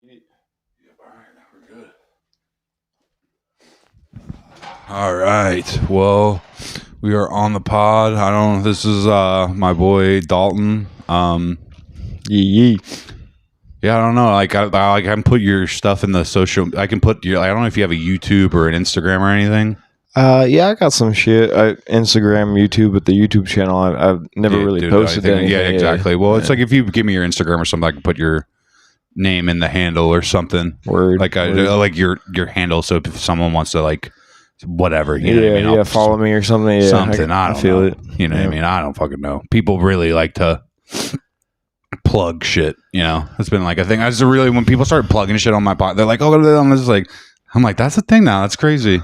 Yep, all right, we're good. All right. Well, we are on the pod. I don't know if this is my boy Dalton. Yee. Yeah, I don't know. Like I can put your stuff in the social. I can put your. I don't know if you have a YouTube or an Instagram or anything. Yeah, I got some shit. Instagram, YouTube, but the YouTube channel, I've never really posted anything. Yeah, exactly. Well, it's like if you give me your Instagram or something, I can put your name in the handle or something. Word. Like like your handle. So if someone wants to like whatever, you know what I mean? Yeah, follow me or something. Yeah, something. I don't feel know. it. You know what I mean? I don't fucking know. People really like to plug shit. You know, it's been like a thing. I just really when people start plugging shit on my pod, they're like, oh, I'm just like, I'm like, that's a thing now. That's crazy.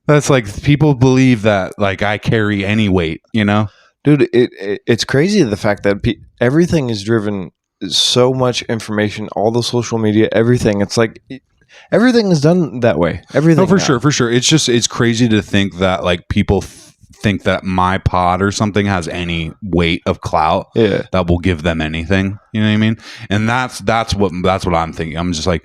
That's like people believe that like I carry any weight. You know, dude. It's crazy the fact that everything is driven. So much information, all the social media, everything. It's like everything is done that way. Everything. No, for sure. It's just it's crazy to think that like people think that my pod or something has any weight of clout that will give them anything. You know what I mean? And that's what I'm thinking. I'm just like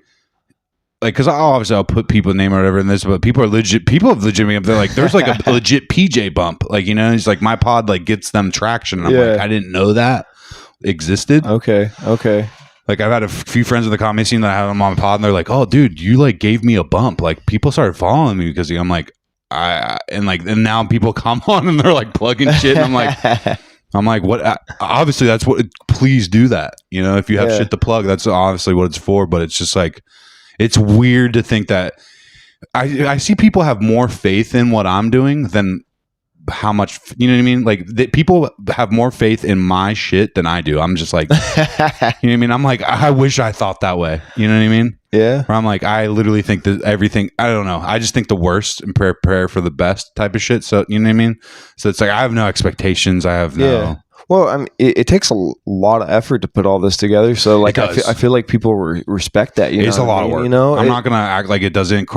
because obviously I'll put people's name or whatever in this, but people are legit. People have legitimate. They're like, there's like a legit PJ bump. Like you know, it's like my pod like gets them traction. And I'm like, I didn't know that existed. Okay. Like I've had a few friends in the comedy scene that I have them on my pod, and they're like, "Oh, dude, you like gave me a bump." Like people started following me because I'm like, and now people come on and they're like plugging shit, and I'm like, what? Obviously, that's what. Please do that. You know, if you have shit to plug, that's obviously what it's for. But it's just like, it's weird to think that I see people have more faith in what I'm doing than how much, you know what I mean? Like people have more faith in my shit than I do. I'm just like, you know what I mean? I'm like, I wish I thought that way. You know what I mean? Yeah. Or I'm like, I literally think that everything, I don't know. I just think the worst and prepare for the best type of shit. So, you know what I mean? So it's like, I have no expectations. I have no. Yeah. Well, I mean, it takes a lot of effort to put all this together. So, like, I feel like people respect that. It's a lot of work. You know, I'm not gonna act like it doesn't.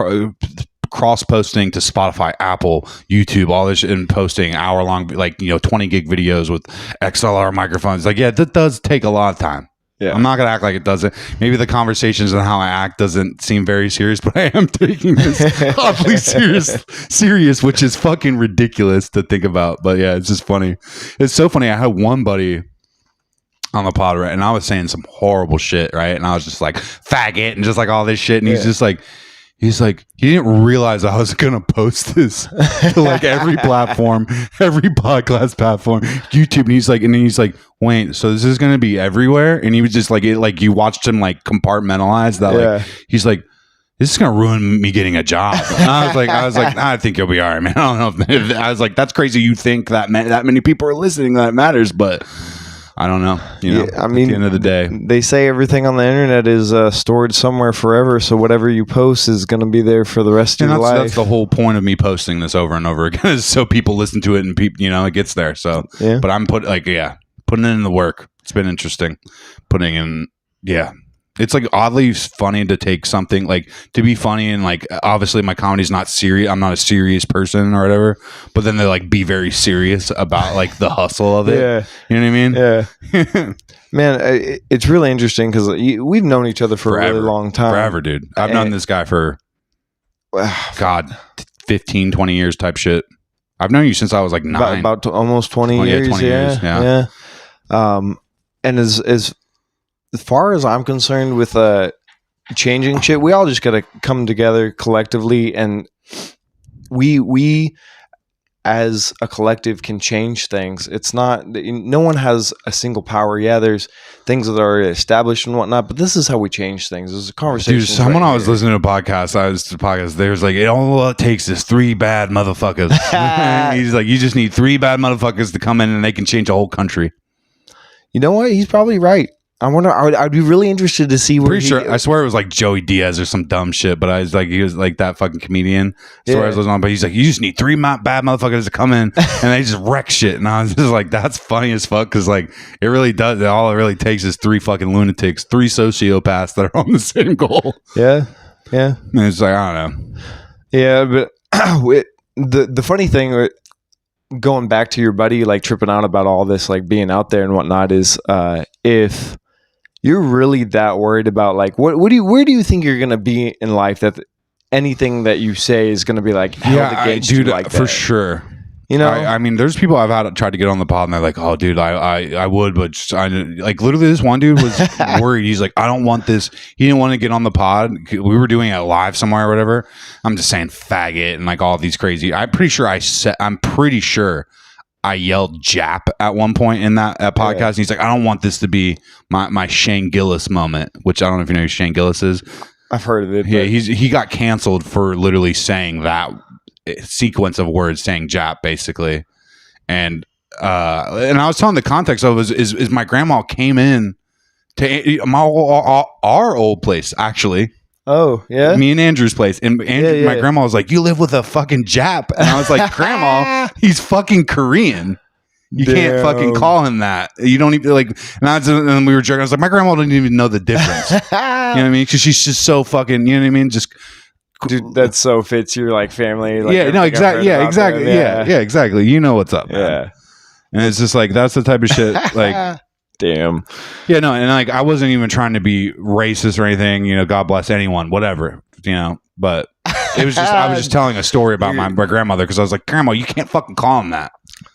Cross posting to Spotify, Apple, YouTube, all this, and posting hour long, like 20 gig videos with XLR microphones. Like, yeah, that does take a lot of time. Yeah, I'm not gonna act like it doesn't. Maybe the conversations and how I act doesn't seem very serious, but I am taking this oddly serious, which is fucking ridiculous to think about. But yeah, it's just funny. It's so funny. I had one buddy on the pod, right, and I was saying some horrible shit, right, and I was just like faggot and just like all this shit, and he's just like. He's like, he didn't realize I was going to post this to like every platform, every podcast platform, YouTube. And he's like, wait, so this is going to be everywhere? And he was just like, you watched him like compartmentalize that. Like, he's like, this is going to ruin me getting a job. And I was like, I think you'll be all right, man. I don't know. I was like, that's crazy. You think that many people are listening, that matters, but I don't know. I mean, at the end of the day, they say everything on the internet is stored somewhere forever. So whatever you post is going to be there for the rest of your life. That's the whole point of me posting this over and over again, is so people listen to it and it gets there. So, but I'm putting it in the work. It's been interesting putting in. Yeah. It's like oddly funny to take something like to be funny and like obviously my comedy's not serious. I'm not a serious person or whatever, but then they like be very serious about like the hustle of it. Yeah. You know what I mean? Yeah. Man, it's really interesting because we've known each other for a really long time. Forever, dude. I've known this guy for, God, 15, 20 years type shit. I've known you since I was like 9. About almost 20 years. 20 years. Yeah. And as far as I'm concerned with changing shit, we all just got to come together collectively, and we as a collective can change things. It's not, no one has a single power. Yeah, there's things that are established and whatnot, but this is how we change things. There's a conversation. Dude, someone I was listening to a podcast, there's like, all it takes is 3 bad motherfuckers. He's like, you just need 3 bad motherfuckers to come in and they can change a whole country. You know what? He's probably right. I wonder. I'd be really interested to see where. Pretty sure. I swear it was like Joey Diaz or some dumb shit. But I was like, he was like that fucking comedian. I swear I was on. But he's like, you just need 3 bad motherfuckers to come in and they just wreck shit. And I was just like, that's funny as fuck because like it really does. All it really takes is 3 fucking lunatics, 3 sociopaths that are on the same goal. Yeah. And it's like, I don't know. Yeah, but the funny thing. Going back to your buddy like tripping out about all this like being out there and whatnot is if You're really that worried about like where do you think you're gonna be in life that anything that you say is gonna be like held against you like for that? sure. You know, I mean, there's people I've had tried to get on the pod, and they're like, "Oh, dude, I would, but just, like literally, this one dude was worried. He's like, I don't want this. He didn't want to get on the pod. We were doing it live somewhere or whatever. I'm just saying faggot and like all these crazy. I'm pretty sure I yelled Jap at one point in that podcast. Yeah. And he's like, I don't want this to be my Shane Gillis moment, which I don't know if you know who Shane Gillis is. I've heard of it. Yeah, he got canceled for literally saying that sequence of words, saying Jap basically, and I was telling the context of is my grandma came in to our old place actually. Oh yeah, me and Andrew's place, and my grandma was like, "You live with a fucking Jap," and I was like, "Grandma, he's fucking Korean. You can't fucking call him that. You don't even like." And we were joking. I was like, "My grandma didn't even know the difference." You know what I mean? Because she's just so fucking. You know what I mean? Just. Dude, that so fits your like family. Like, yeah, no, exactly. Yeah, exactly. Yeah, exactly. You know what's up, man. Yeah, and it's just like that's the type of shit. Like, damn. Yeah, no, and like I wasn't even trying to be racist or anything. You know, God bless anyone, whatever. You know, but it was just I was just telling a story about my grandmother because I was like, Grandma, you can't fucking call him that.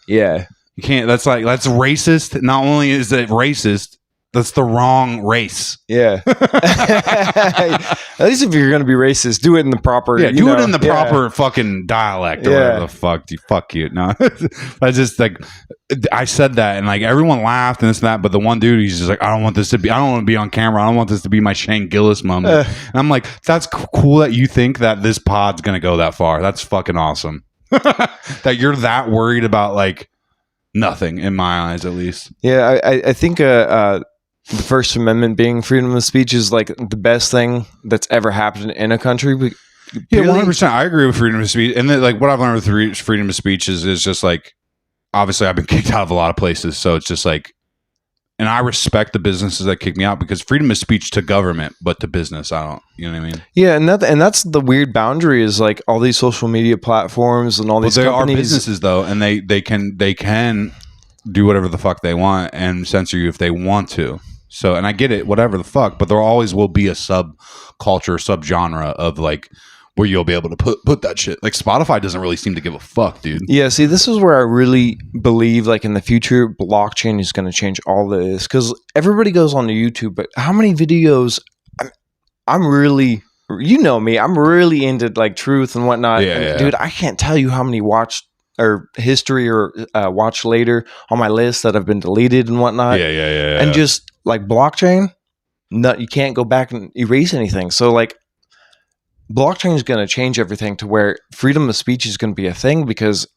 Yeah, you can't. That's racist. Not only is it racist. That's the wrong race. Yeah. At least if you're going to be racist, do it in the proper. Yeah, do it in the proper fucking dialect or whatever the fuck. Fuck you. No, I just like I said that and like everyone laughed and this and that, but the one dude he's just like, I don't want to be on camera. I don't want this to be my Shane Gillis moment. And I'm like, that's cool that you think that this pod's going to go that far. That's fucking awesome. That you're that worried about like nothing in my eyes, at least. Yeah, I think the First Amendment being freedom of speech is like the best thing that's ever happened in a country. Yeah, 100%. I agree with freedom of speech. And then, like what I've learned with freedom of speech is just like, obviously I've been kicked out of a lot of places. So it's just like, and I respect the businesses that kick me out because freedom of speech to government, but to business, I don't, you know what I mean? Yeah. And that's the weird boundary is like all these social media platforms and all these companies. Are businesses though. And they can do whatever the fuck they want and censor you if they want to. So, and I get it, whatever the fuck, but there always will be a subculture, subgenre of like where you'll be able to put that shit. Like Spotify doesn't really seem to give a fuck, dude. Yeah, see, this is where I really believe like in the future, blockchain is going to change all this because everybody goes on to YouTube, but how many videos? I'm really, you know me, I'm really into like truth and whatnot. Yeah. Dude, I can't tell you how many watched or history or watch later on my list that have been deleted and whatnot. Yeah. And just like blockchain, no, you can't go back and erase anything. So like blockchain is going to change everything to where freedom of speech is going to be a thing because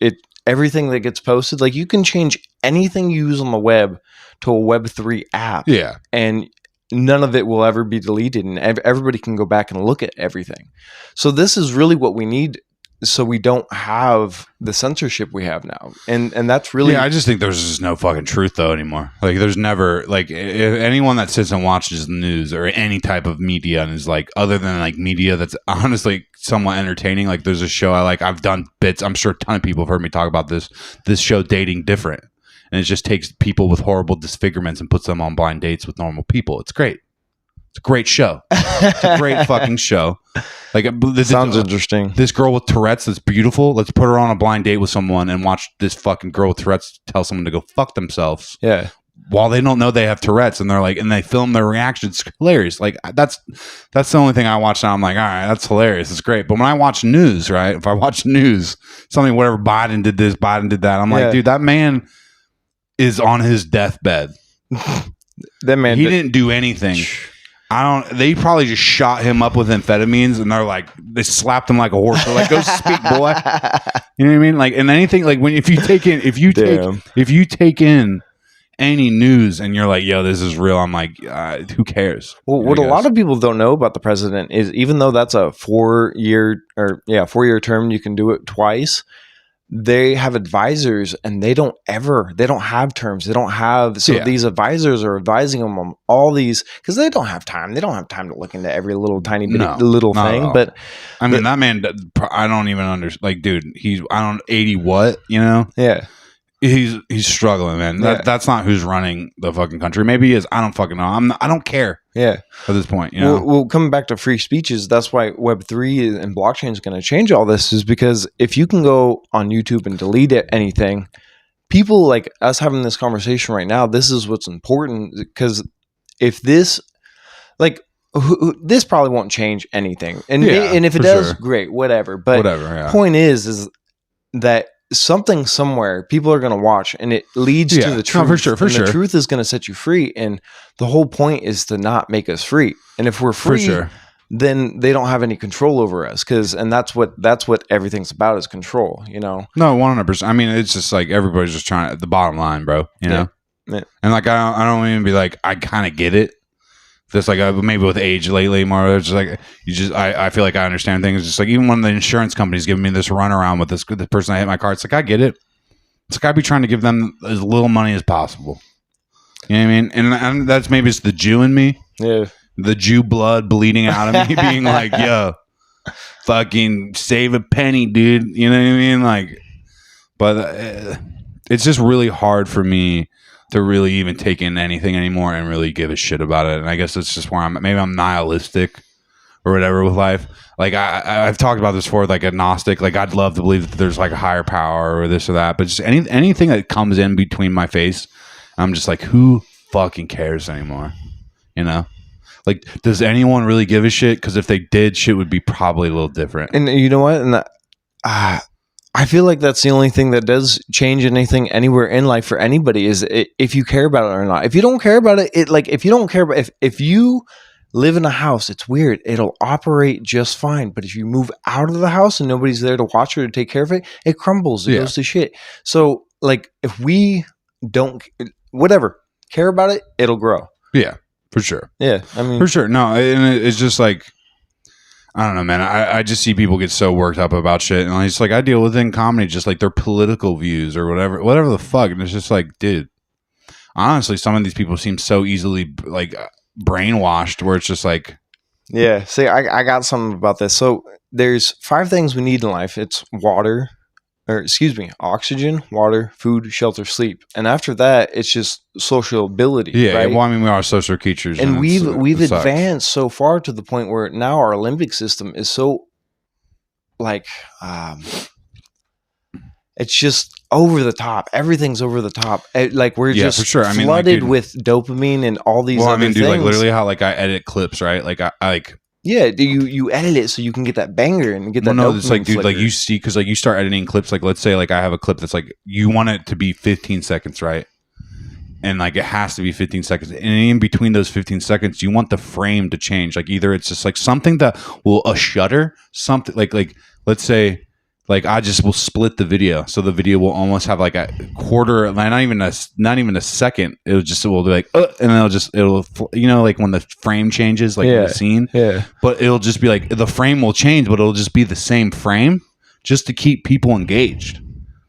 everything that gets posted, like you can change anything you use on the web to a Web3 app. Yeah. And none of it will ever be deleted and everybody can go back and look at everything. So this is really what we need so we don't have the censorship we have now. And that's really... Yeah, I just think there's just no fucking truth though anymore. Like there's never, like if anyone that sits and watches the news or any type of media and is like, other than like media that's honestly somewhat entertaining, like there's a show I like, I've done bits, I'm sure a ton of people have heard me talk about this show Dating Different. And it just takes people with horrible disfigurements and puts them on blind dates with normal people. It's great. It's a great show. It's a great fucking show. Like this sounds interesting. This girl with Tourette's that's beautiful. Let's put her on a blind date with someone and watch this fucking girl with Tourette's tell someone to go fuck themselves. Yeah. While they don't know they have Tourette's and they're like, and they film their reactions. It's hilarious. Like that's the only thing I watch now. I'm like, all right, that's hilarious. It's great. But when I watch news, right? If I watch news, something, whatever, Biden did this, Biden did that. I'm like, dude, that man is on his deathbed. That man, he didn't do anything. They probably just shot him up with amphetamines and they're like, they slapped him like a horse. They're like, go speak, boy. You know what I mean? Like, and anything, like if you take in any news and you're like, yo, this is real, I'm like, who cares? Well, what a lot of people don't know about the president is even though that's a 4-year term, you can do it twice. They have advisors and they don't have terms. They don't have, these advisors are advising them on all these because they don't have time. They don't have time to look into every little tiny little thing. But I mean, that man, I don't even understand. Like, dude, 80 what, you know? Yeah. He's struggling, man. That's not who's running the fucking country. Maybe he is. I don't fucking know. I don't care. Yeah. At this point, you know. Well, coming back to free speeches, that's why Web3 and blockchain is going to change all this. Is because if you can go on YouTube and delete anything, people like us having this conversation right now, this is what's important. Because if this, like, this probably won't change anything, and if it does, great, whatever. But point is that something somewhere people are going to watch, and it leads to the truth. No, for sure. The truth is going to set you free, and the whole point is to not make us free. And if we're free, then they don't have any control over us. And that's what everything's about, is control. You know? No, 100%. I mean, it's just like everybody's just trying to, the bottom line, bro. You know? Yeah. And like I don't even be like, I kind of get it. Just like maybe with age lately, more it's just like I feel like I understand things. Just like even when the insurance company's giving me this runaround with the person I hit my car, it's like I get it. It's like I'd be trying to give them as little money as possible. You know what I mean? And that's maybe it's the Jew in me, the Jew blood bleeding out of me, being like, yo, fucking save a penny, dude. You know what I mean? Like, but it's just really hard for me to really even take in anything anymore and really give a shit about it. And I guess it's just where I'm nihilistic or whatever with life. Like I've talked about this before, like agnostic. Like I'd love to believe that there's like a higher power or this or that, but just anything that comes in between my face, I'm just like, who fucking cares anymore? You know? Like, does anyone really give a shit? Because if they did, shit would be probably a little different. And you know what? And I feel like that's the only thing that does change anything anywhere in life for anybody, is if you care about it or not. If you don't care about it, if you don't care about, if you live in a house, it's weird. It'll operate just fine. But if you move out of the house and nobody's there to watch or to take care of it, it crumbles. It goes to shit. So like, if we don't, whatever, care about it, it'll grow. Yeah, for sure. Yeah. I mean, for sure. No, and it's just like, I don't know, man. I just see people get so worked up about shit, and it's like I deal with in comedy just like their political views or whatever the fuck, and it's just like, dude, honestly, some of these people seem so easily like brainwashed, where it's just like, yeah. See, I got something about this. So there's 5 things we need in life. It's oxygen, water, food, shelter, sleep, and after that, it's just sociability. Yeah, right? Well, I mean, we are social creatures, and we've advanced so far to the point where now our limbic system is so like it's just over the top. Everything's over the top. Like we're just for sure. I mean, flooded with dopamine and all these. Well, other I mean, dude, things. like literally how like I edit clips, right? Like I like. Yeah, you edit it so you can get that banger and get that. Well, no, it's like, dude, like you see, because like you start editing clips, like let's say like I have a clip that's like you want it to be 15 seconds, right? And like it has to be 15 seconds, and in between those 15 seconds, you want the frame to change. Like either it's just like something that will a shutter, something like let's say. Like I just will split the video, so the video will almost have like a quarter, not even a second. It will be like, and then it'll you know, like when the frame changes, like in the scene. Yeah. But it'll just be like the frame will change, but it'll just be the same frame, just to keep people engaged.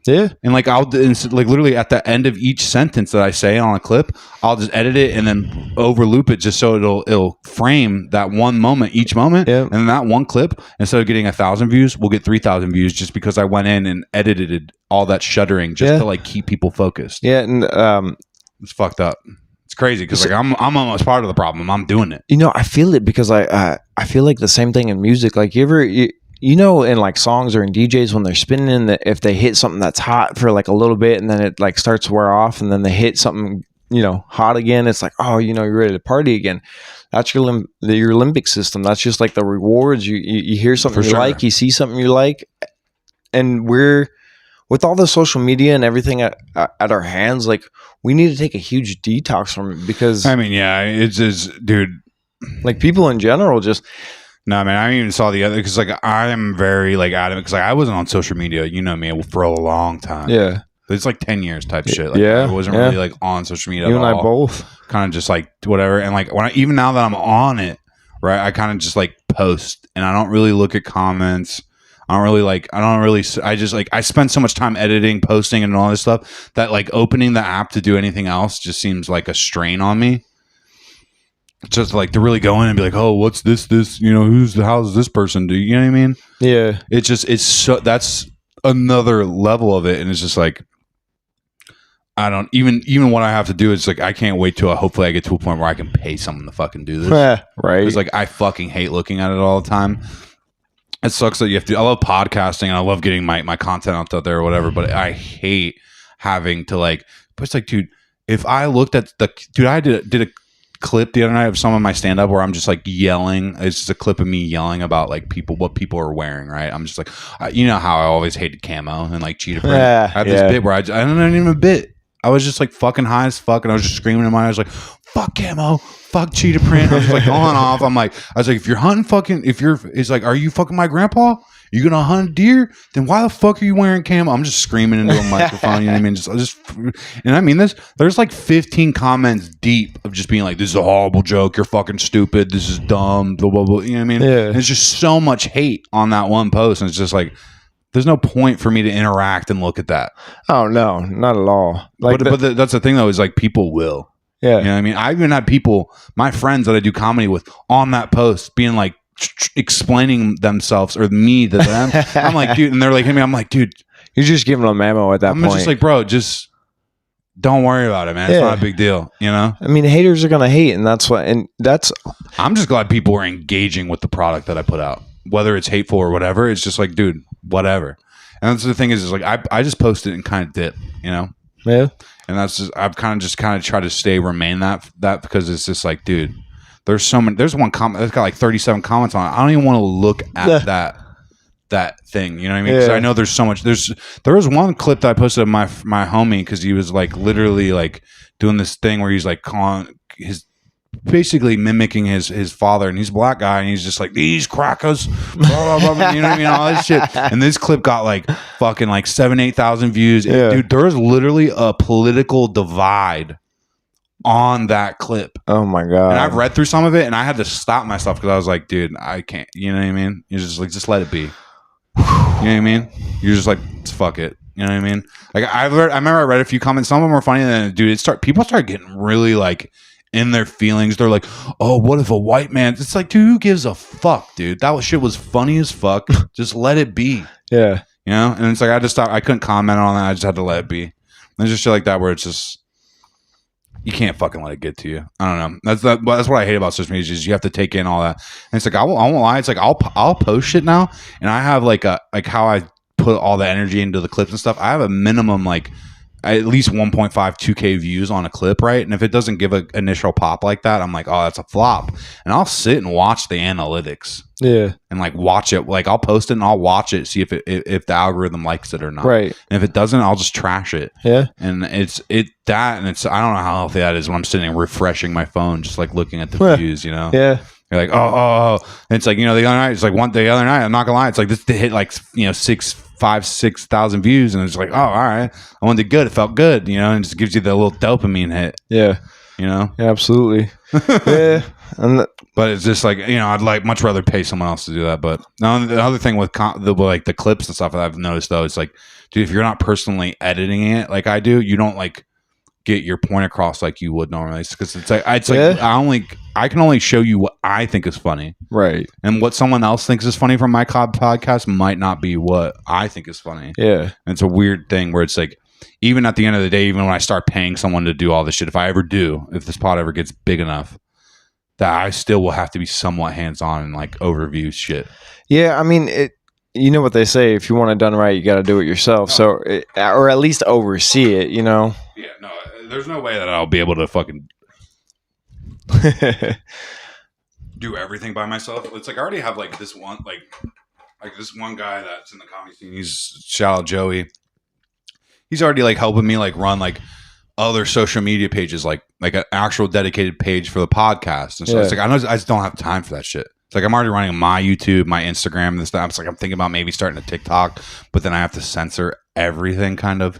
Yeah. And like like literally at the end of each sentence that I say on a clip, I'll just edit it and then overloop it just so it'll frame that one moment, each moment. Yeah. And then that one clip, instead of getting 1,000 views, we'll get 3,000 views just because I went in and edited all that shuttering just to like keep people focused. Yeah. And it's fucked up. It's crazy because like I'm almost part of the problem. I'm doing it. You know, I feel it because I feel like the same thing in music. Like you know, in like songs or in DJs when they're spinning in if they hit something that's hot for like a little bit and then it like starts to wear off and then they hit something, you know, hot again. It's like, oh, you know, you're ready to party again. That's your limbic system. That's just like the rewards. You hear something you like, you see something you like, and we're with all the social media and everything at our hands. Like we need to take a huge detox from it because I mean, yeah, it's just, dude, like people in general just. No, man, I even saw the other because like I am very like adamant because like I wasn't on social media, you know me, for a long time. Yeah, it's like 10 years type shit. Like, yeah, I wasn't really like on social media. You and I both kind of just like whatever. And like even now that I'm on it, right, I kind of just like post and I don't really look at comments. I just like I spend so much time editing, posting, and all this stuff that like opening the app to do anything else just seems like a strain on me. Just like to really go in and be like, oh, what's this, you know, how's this person do? You know what I mean? Yeah. It's so, that's another level of it. And it's just like, I don't even what I have to do is like I can't wait till hopefully I get to a point where I can pay someone to fucking do this. Right. It's like I fucking hate looking at it all the time. It sucks that you have to. I love podcasting and I love getting my content out there or whatever, but I hate having to like. But it's like, dude, if I looked at I did a clip the other night of some of my stand up where I'm just like yelling. It's just a clip of me yelling about like what people are wearing, right? I'm just like, you know how I always hated camo and like cheetah print. I have this bit where I don't even a bit. I was just like fucking high as fuck and I was just screaming in my eyes like, fuck camo, fuck cheetah print. I was just like going off. I was like, if you're hunting it's like, are you fucking my grandpa? You gonna hunt deer? Then why the fuck are you wearing camo? I'm just screaming into a microphone. You know what I mean? And I mean this. There's like 15 comments deep of just being like, "This is a horrible joke. You're fucking stupid. This is dumb." Blah blah blah. You know what I mean? Yeah. And it's just so much hate on that one post, and it's just like, there's no point for me to interact and look at that. Oh no, not at all. Like, but that's the thing though, is like people will. Yeah. You know what I mean? I even had people, my friends that I do comedy with, on that post being like. Explaining themselves or me to them. I'm like, dude, and they're like, hey, I'm like, dude, you're just giving them ammo at that point. I'm just like, bro, just don't worry about it, man. It's not a big deal, you know? I mean, haters are gonna hate, and I'm just glad people are engaging with the product that I put out, whether it's hateful or whatever. It's just like, dude, whatever. And that's the thing is like I just post it and kind of dip, you know? Yeah. And that's just I've kind of tried to remain that because it's just like, dude. There's one comment that's got like 37 comments on it. I don't even want to look at that thing. You know what I mean? Because I know there's so much. There was one clip that I posted of my homie because he was like literally like doing this thing where he's like calling basically mimicking his father, and he's a black guy, and he's just like, these crackers, blah, blah, blah, you know what I mean? All this shit. And this clip got like fucking like 7,000-8,000 views. Yeah. Dude, there's literally a political divide on that clip. Oh my god. And I've read through some of it and I had to stop myself because I was like, dude, I can't, you know what I mean? You're just like, just let it be. You know what I mean? You're just like, fuck it. You know what I mean? Like I remember I read a few comments, some of them were funny, and then dude, people start getting really like in their feelings. They're like, oh, what if a white man, it's like, dude, who gives a fuck, dude? That shit was funny as fuck. Just let it be. Yeah. You know? And it's like I just stopped, I couldn't comment on that. I just had to let it be. And there's just shit like that where it's just you can't fucking let it get to you. I don't know. That's what I hate about social media is you have to take in all that. And it's like I won't lie. It's like I'll post shit now, and I have like how I put all the energy into the clips and stuff. I have a minimum like at least 1.5 2K views on a clip, right? And if it doesn't give an initial pop like that, I'm like, oh, that's a flop. And I'll sit and watch the analytics. Yeah. And like watch it. Like I'll post it and I'll watch it, see if the algorithm likes it or not. Right. And if it doesn't, I'll just trash it. Yeah. And it's I don't know how healthy that is when I'm sitting and refreshing my phone, just like looking at the views, you know? Yeah. You're like, oh. And it's like, you know, the other night, it's like the other night, I'm not gonna lie, it's like this hit like, you know, 6,000 views, and it's like, oh, all right, I went good, it felt good, you know, and it just gives you the little dopamine hit. Yeah. You know? Yeah, absolutely. Yeah. But it's just like, you know, I'd like much rather pay someone else to do that. But now the other thing with the clips and stuff that I've noticed though, it's like, dude, if you're not personally editing it like I do, you don't like get your point across like you would normally, because it's like I can only show you what I think is funny, right? And what someone else thinks is funny from my podcast might not be what I think is funny. Yeah, and it's a weird thing where it's like, even at the end of the day, even when I start paying someone to do all this shit, if this pod ever gets big enough, that I still will have to be somewhat hands-on and like overview shit. Yeah, I mean, you know what they say, if you want it done right, you got to do it yourself. So, or at least oversee it, you know? Yeah, no, there's no way that I'll be able to fucking do everything by myself. It's like I already have like this one, like this one guy that's in the comedy scene. He's shout out Joey. He's already like helping me like run like other social media pages, like an actual dedicated page for the podcast. And so it's like, I just don't have time for that shit. It's like I'm already running my YouTube, my Instagram, and stuff. It's like I'm thinking about maybe starting a TikTok, but then I have to censor everything, kind of.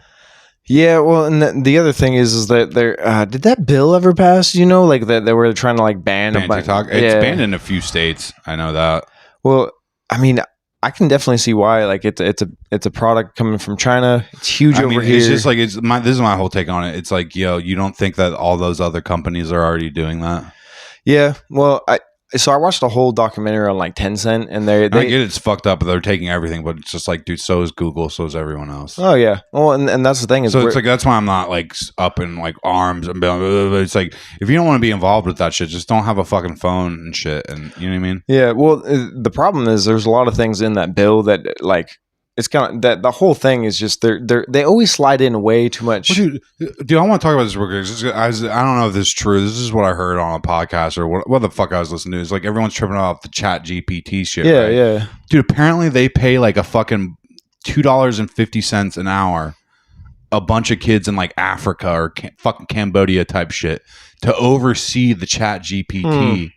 Yeah, well, and the other thing is that there did that bill ever pass? You know, like that they were trying to like ban TikTok. It's banned in a few states. I know that. Well, I mean, I can definitely see why. Like it's a product coming from China. It's huge over here. It's just like this is my whole take on it. It's like, yo, you don't think that all those other companies are already doing that? Yeah. Well, So I watched a whole documentary on like Tencent, and they I get it's fucked up. They're taking everything, but it's just like, dude, so is Google, so is everyone else. Oh yeah, well, and that's the thing is, so it's like that's why I'm not like up in like arms and it's like if you don't want to be involved with that shit, just don't have a fucking phone and shit, and you know what I mean? Yeah. Well, the problem is there's a lot of things in that bill that like. It's kind of that the whole thing is just they always slide in way too much. Well, dude, I want to talk about this real quick. I don't know if this is true. This is what I heard on a podcast or what the fuck I was listening to. It's like everyone's tripping about the Chat GPT shit. Yeah, right? yeah. Dude, apparently they pay like a fucking $2.50 an hour a bunch of kids in like Africa or fucking Cambodia type shit to oversee the Chat GPT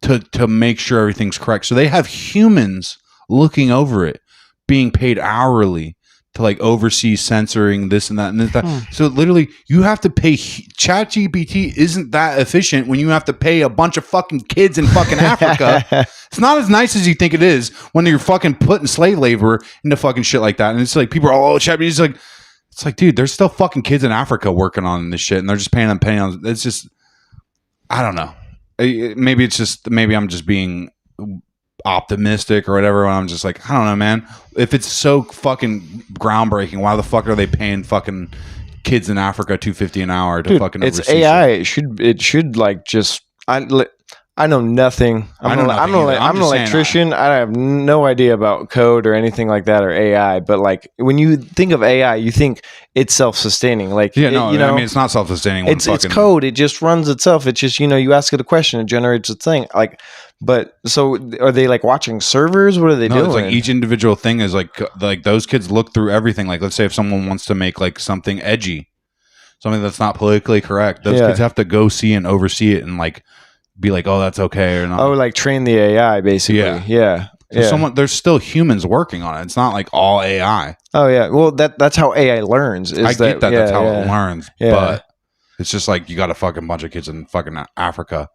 to make sure everything's correct. So they have humans looking over it, being paid hourly to like oversee censoring this and that and that. So literally you have to pay. ChatGPT isn't that efficient when you have to pay a bunch of fucking kids in fucking Africa. It's not as nice as you think it is when you're fucking putting slave labor into fucking shit like that. And it's like people are all ChatGPT. It's like, dude, there's still fucking kids in Africa working on this shit and they're just paying them penny on. It's just, I don't know. Maybe I'm just being optimistic or whatever, and I'm just like, I don't know, man. If it's so fucking groundbreaking, why the fuck are they paying fucking kids in Africa $2.50 an hour to fucking it's oversee AI. shit? It should like just I know nothing. I'm an electrician. I have no idea about code or anything like that or AI. But like when you think of AI, you think it's self-sustaining. Like I mean, it's not self-sustaining. It's code. It just runs itself. It's just you ask it a question, it generates a thing. Like, but so are they like watching servers? What are they doing? It's like each individual thing is like those kids look through everything. Like let's say if someone wants to make like something edgy, something that's not politically correct, those kids have to go see and oversee it and like be like, oh, that's okay or not. Oh, like train the AI basically. Yeah. So there's still humans working on it. It's not like all AI. Oh yeah. Well, that's how AI learns. I get that. That's how it learns. Yeah. But it's just like you got a fucking bunch of kids in fucking Africa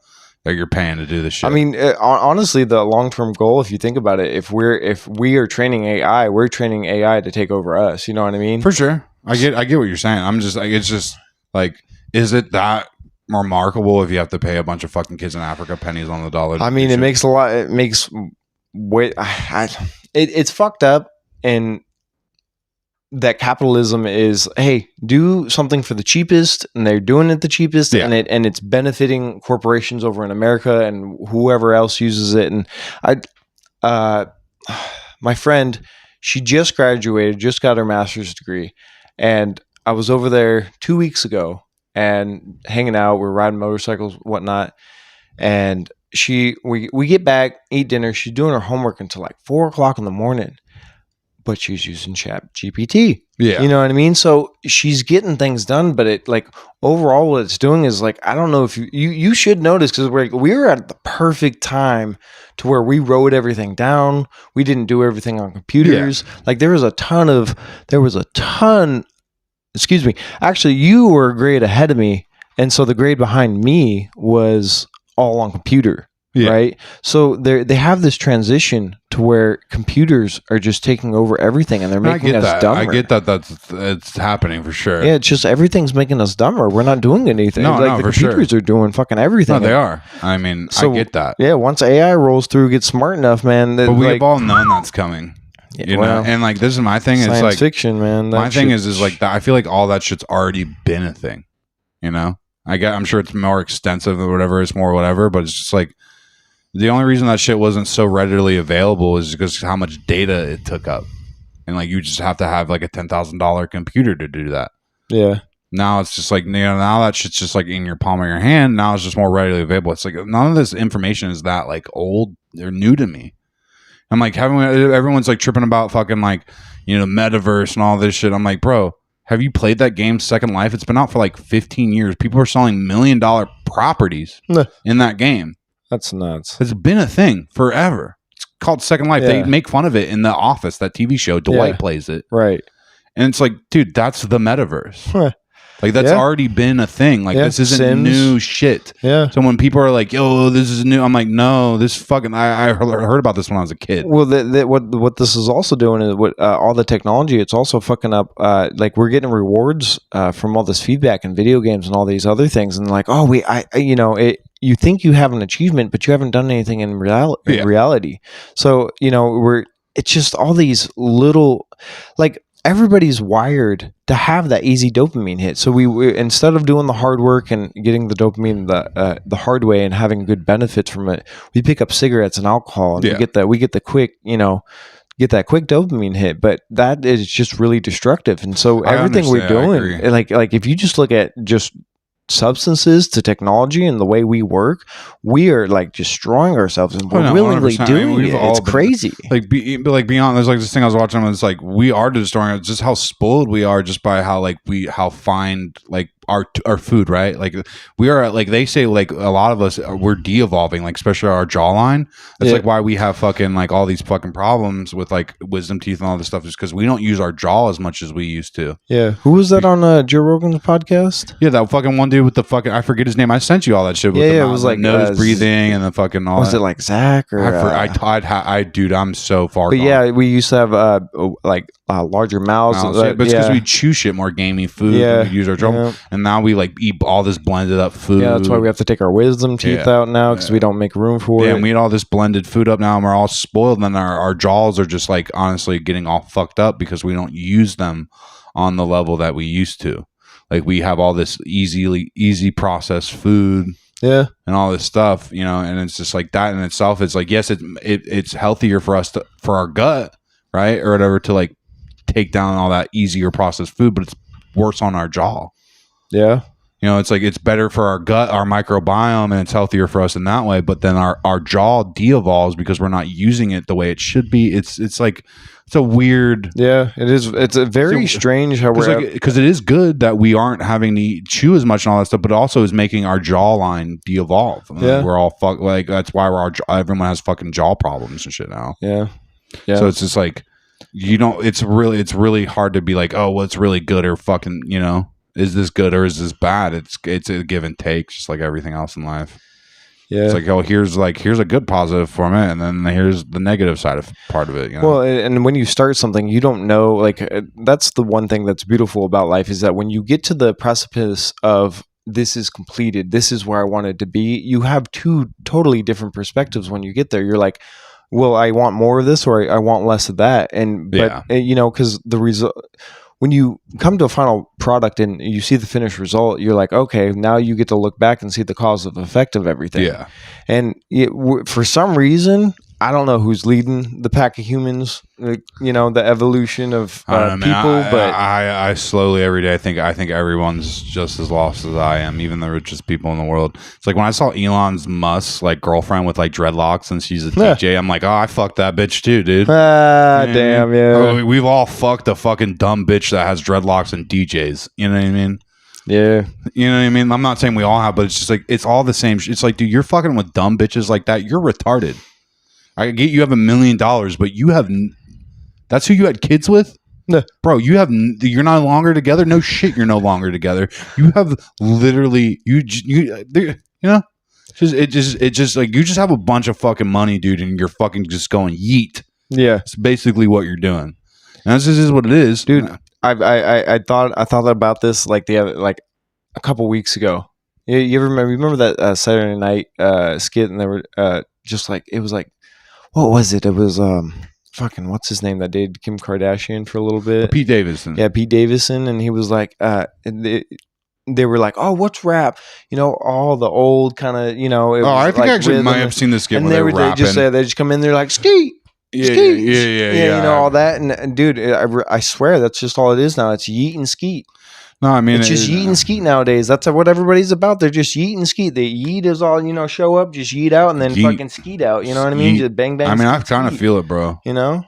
that you're paying to do this shit. I mean, honestly, the long-term goal, if you think about it, if we are training AI, we're training AI to take over us. You know what I mean? For sure. I get what you're saying. I'm just like, it's just like, is it that remarkable if you have to pay a bunch of fucking kids in Africa pennies on the dollar? I mean, it's fucked up, and that capitalism is, hey, do something for the cheapest, and they're doing it the cheapest, and it's benefiting corporations over in America and whoever else uses it. And my friend, she just graduated, just got her master's degree, and I was over there 2 weeks ago and hanging out. We're riding motorcycles, whatnot, and we get back, eat dinner. She's doing her homework until like 4:00 in the morning, but she's using Chat GPT. Yeah, you know what I mean. So she's getting things done, but it like overall what it's doing is like, I don't know if you should notice, because we were at the perfect time to where we wrote everything down. We didn't do everything on computers. Yeah. Like there was a ton. Excuse me. Actually, you were a grade ahead of me, and so the grade behind me was all on computer, right? So they have this transition to where computers are just taking over everything, and they're making us dumber. I get that. It's happening for sure. Yeah, it's just everything's making us dumber. We're not doing anything. The computers are doing fucking everything. No, they are. I mean, I get that. Yeah, once AI rolls through, gets smart enough, man. But we've all known that's coming. You know, and like this is my thing. It's like fiction, man. My thing is like that. I feel like all that shit's already been a thing. You know, I'm sure it's more extensive or whatever. It's more whatever, but it's just like the only reason that shit wasn't so readily available is because how much data it took up, and like you just have to have like a $10,000 computer to do that. Yeah. Now it's just like, now that shit's just like in your palm of your hand. Now it's just more readily available. It's like none of this information is that like old or new to me. I'm like, everyone's like tripping about fucking like, metaverse and all this shit. I'm like, bro, have you played that game Second Life? It's been out for like 15 years. People are selling $1 million properties in that game. That's nuts. It's been a thing forever. It's called Second Life. They make fun of it in The Office, that TV show. Dwight plays it. Right. And it's like, dude, that's the metaverse. Like that's already been a thing. Like this isn't Sims. new shit. Yeah. So when people are like, "Yo, this is new," I'm like, "No, this fucking." I heard about this when I was a kid. Well, what this is also doing is all the technology. It's also fucking up. Like we're getting rewards from all this feedback in video games and all these other things, and like, oh, you think you have an achievement, but you haven't done anything in reality. So it's just all these little, like everybody's wired to have that easy dopamine hit. So we instead of doing the hard work and getting the dopamine the hard way and having good benefits from it, we pick up cigarettes and alcohol and we get the quick, get that quick dopamine hit, but that is just really destructive. And so everything we're doing, like if you just look at just substances to technology and the way we work, we are like destroying ourselves, and we're willingly doing it. It's crazy. Beyond, there's like this thing I was watching, and it's like we are destroying it. Just how spoiled we are, just by how fine like our food, right? Like we are, like they say, like a lot of us we're de-evolving, like especially our jawline. That's like why we have fucking like all these fucking problems with like wisdom teeth and all this stuff, is because we don't use our jaw as much as we used to. Yeah. Who was that on Joe Rogan's podcast? Yeah, that fucking one dude with the fucking, I forget his name. I sent you all that shit. With it was like nose breathing and the fucking all. Was that. It like Zach or? Dude, I'm so far. But gone. Yeah, we used to have larger mouths. But it's because we chew shit more gamey food. Yeah, we use our jaw, and now we like eat all this blended up food. Yeah, that's why we have to take our wisdom teeth out now, because we don't make room for it. Yeah, and we eat all this blended food up now, and we're all spoiled. And then our jaws are just like honestly getting all fucked up because we don't use them on the level that we used to. Like we have all this easy processed food. Yeah, and all this stuff, and it's just like that in itself. It's like, yes, it's healthier for us for our gut, right, or whatever, to like take down all that easier processed food, but it's worse on our jaw. Yeah, it's like it's better for our gut, our microbiome, and it's healthier for us in that way. But then our jaw de-evolves because we're not using it the way it should be. It's like, it's a weird. Yeah, it is. It's a very strange how we're, because it is good that we aren't having to chew as much and all that stuff, but also is making our jawline de-evolve. Yeah, we're all like that's why everyone has fucking jaw problems and shit now. Yeah. So it's just like it's really hard to be like, oh, well, it's really good or fucking is this good or is this bad? It's a give and take, just like everything else in life. Yeah, it's like, oh, here's a good positive from it, and then here's the negative side of part of it. Well, and when you start something, you don't know. Like that's the one thing that's beautiful about life, is that when you get to the precipice of this is completed, this is where I wanted to be, you have two totally different perspectives when you get there. You're like, well, I want more of this, or I want less of that, because the result. When you come to a final product and you see the finished result, you're like, okay, now you get to look back and see the cause of effect of everything. Yeah. And for some reason, I don't know who's leading the pack of humans, the evolution of people. But I slowly every day, I think everyone's just as lost as I am, even the richest people in the world. It's like when I saw Elon Musk's like girlfriend with like dreadlocks and she's a DJ, I'm like, oh, I fucked that bitch too, dude. Damn, yeah. We've all fucked a fucking dumb bitch that has dreadlocks and DJs. You know what I mean? Yeah. You know what I mean? I'm not saying we all have, but it's just like, it's all the same. It's like, dude, you're fucking with dumb bitches like that. You're retarded. I get you have $1 million, but that's who you had kids with? No. Bro, you're no longer together? No shit, you're no longer together. You have literally, it just like, you just have a bunch of fucking money, dude, and you're fucking just going yeet. Yeah. It's basically what you're doing. And this is what it is. Dude, I thought about this like a couple weeks ago. You ever remember that Saturday night skit, and they were just like, it was like, what was it? It was fucking, what's his name that dated Kim Kardashian for a little bit? Pete Davidson. Yeah, Pete Davidson, and he was like, they were like, oh, what's rap? All the old kind of, I think I actually might have seen this skit where they were rapping. They just come in there like, skeet. Yeah. All that, and dude, I swear that's just all it is now. It's yeet and skeet. No, I mean, it's just yeet and skeet nowadays. That's what everybody's about. They're just yeet and skeet. They yeet is all, show up, just yeet out, and then fucking skeet out. You know what I mean? Just bang bang. I mean, I kind of feel it, bro.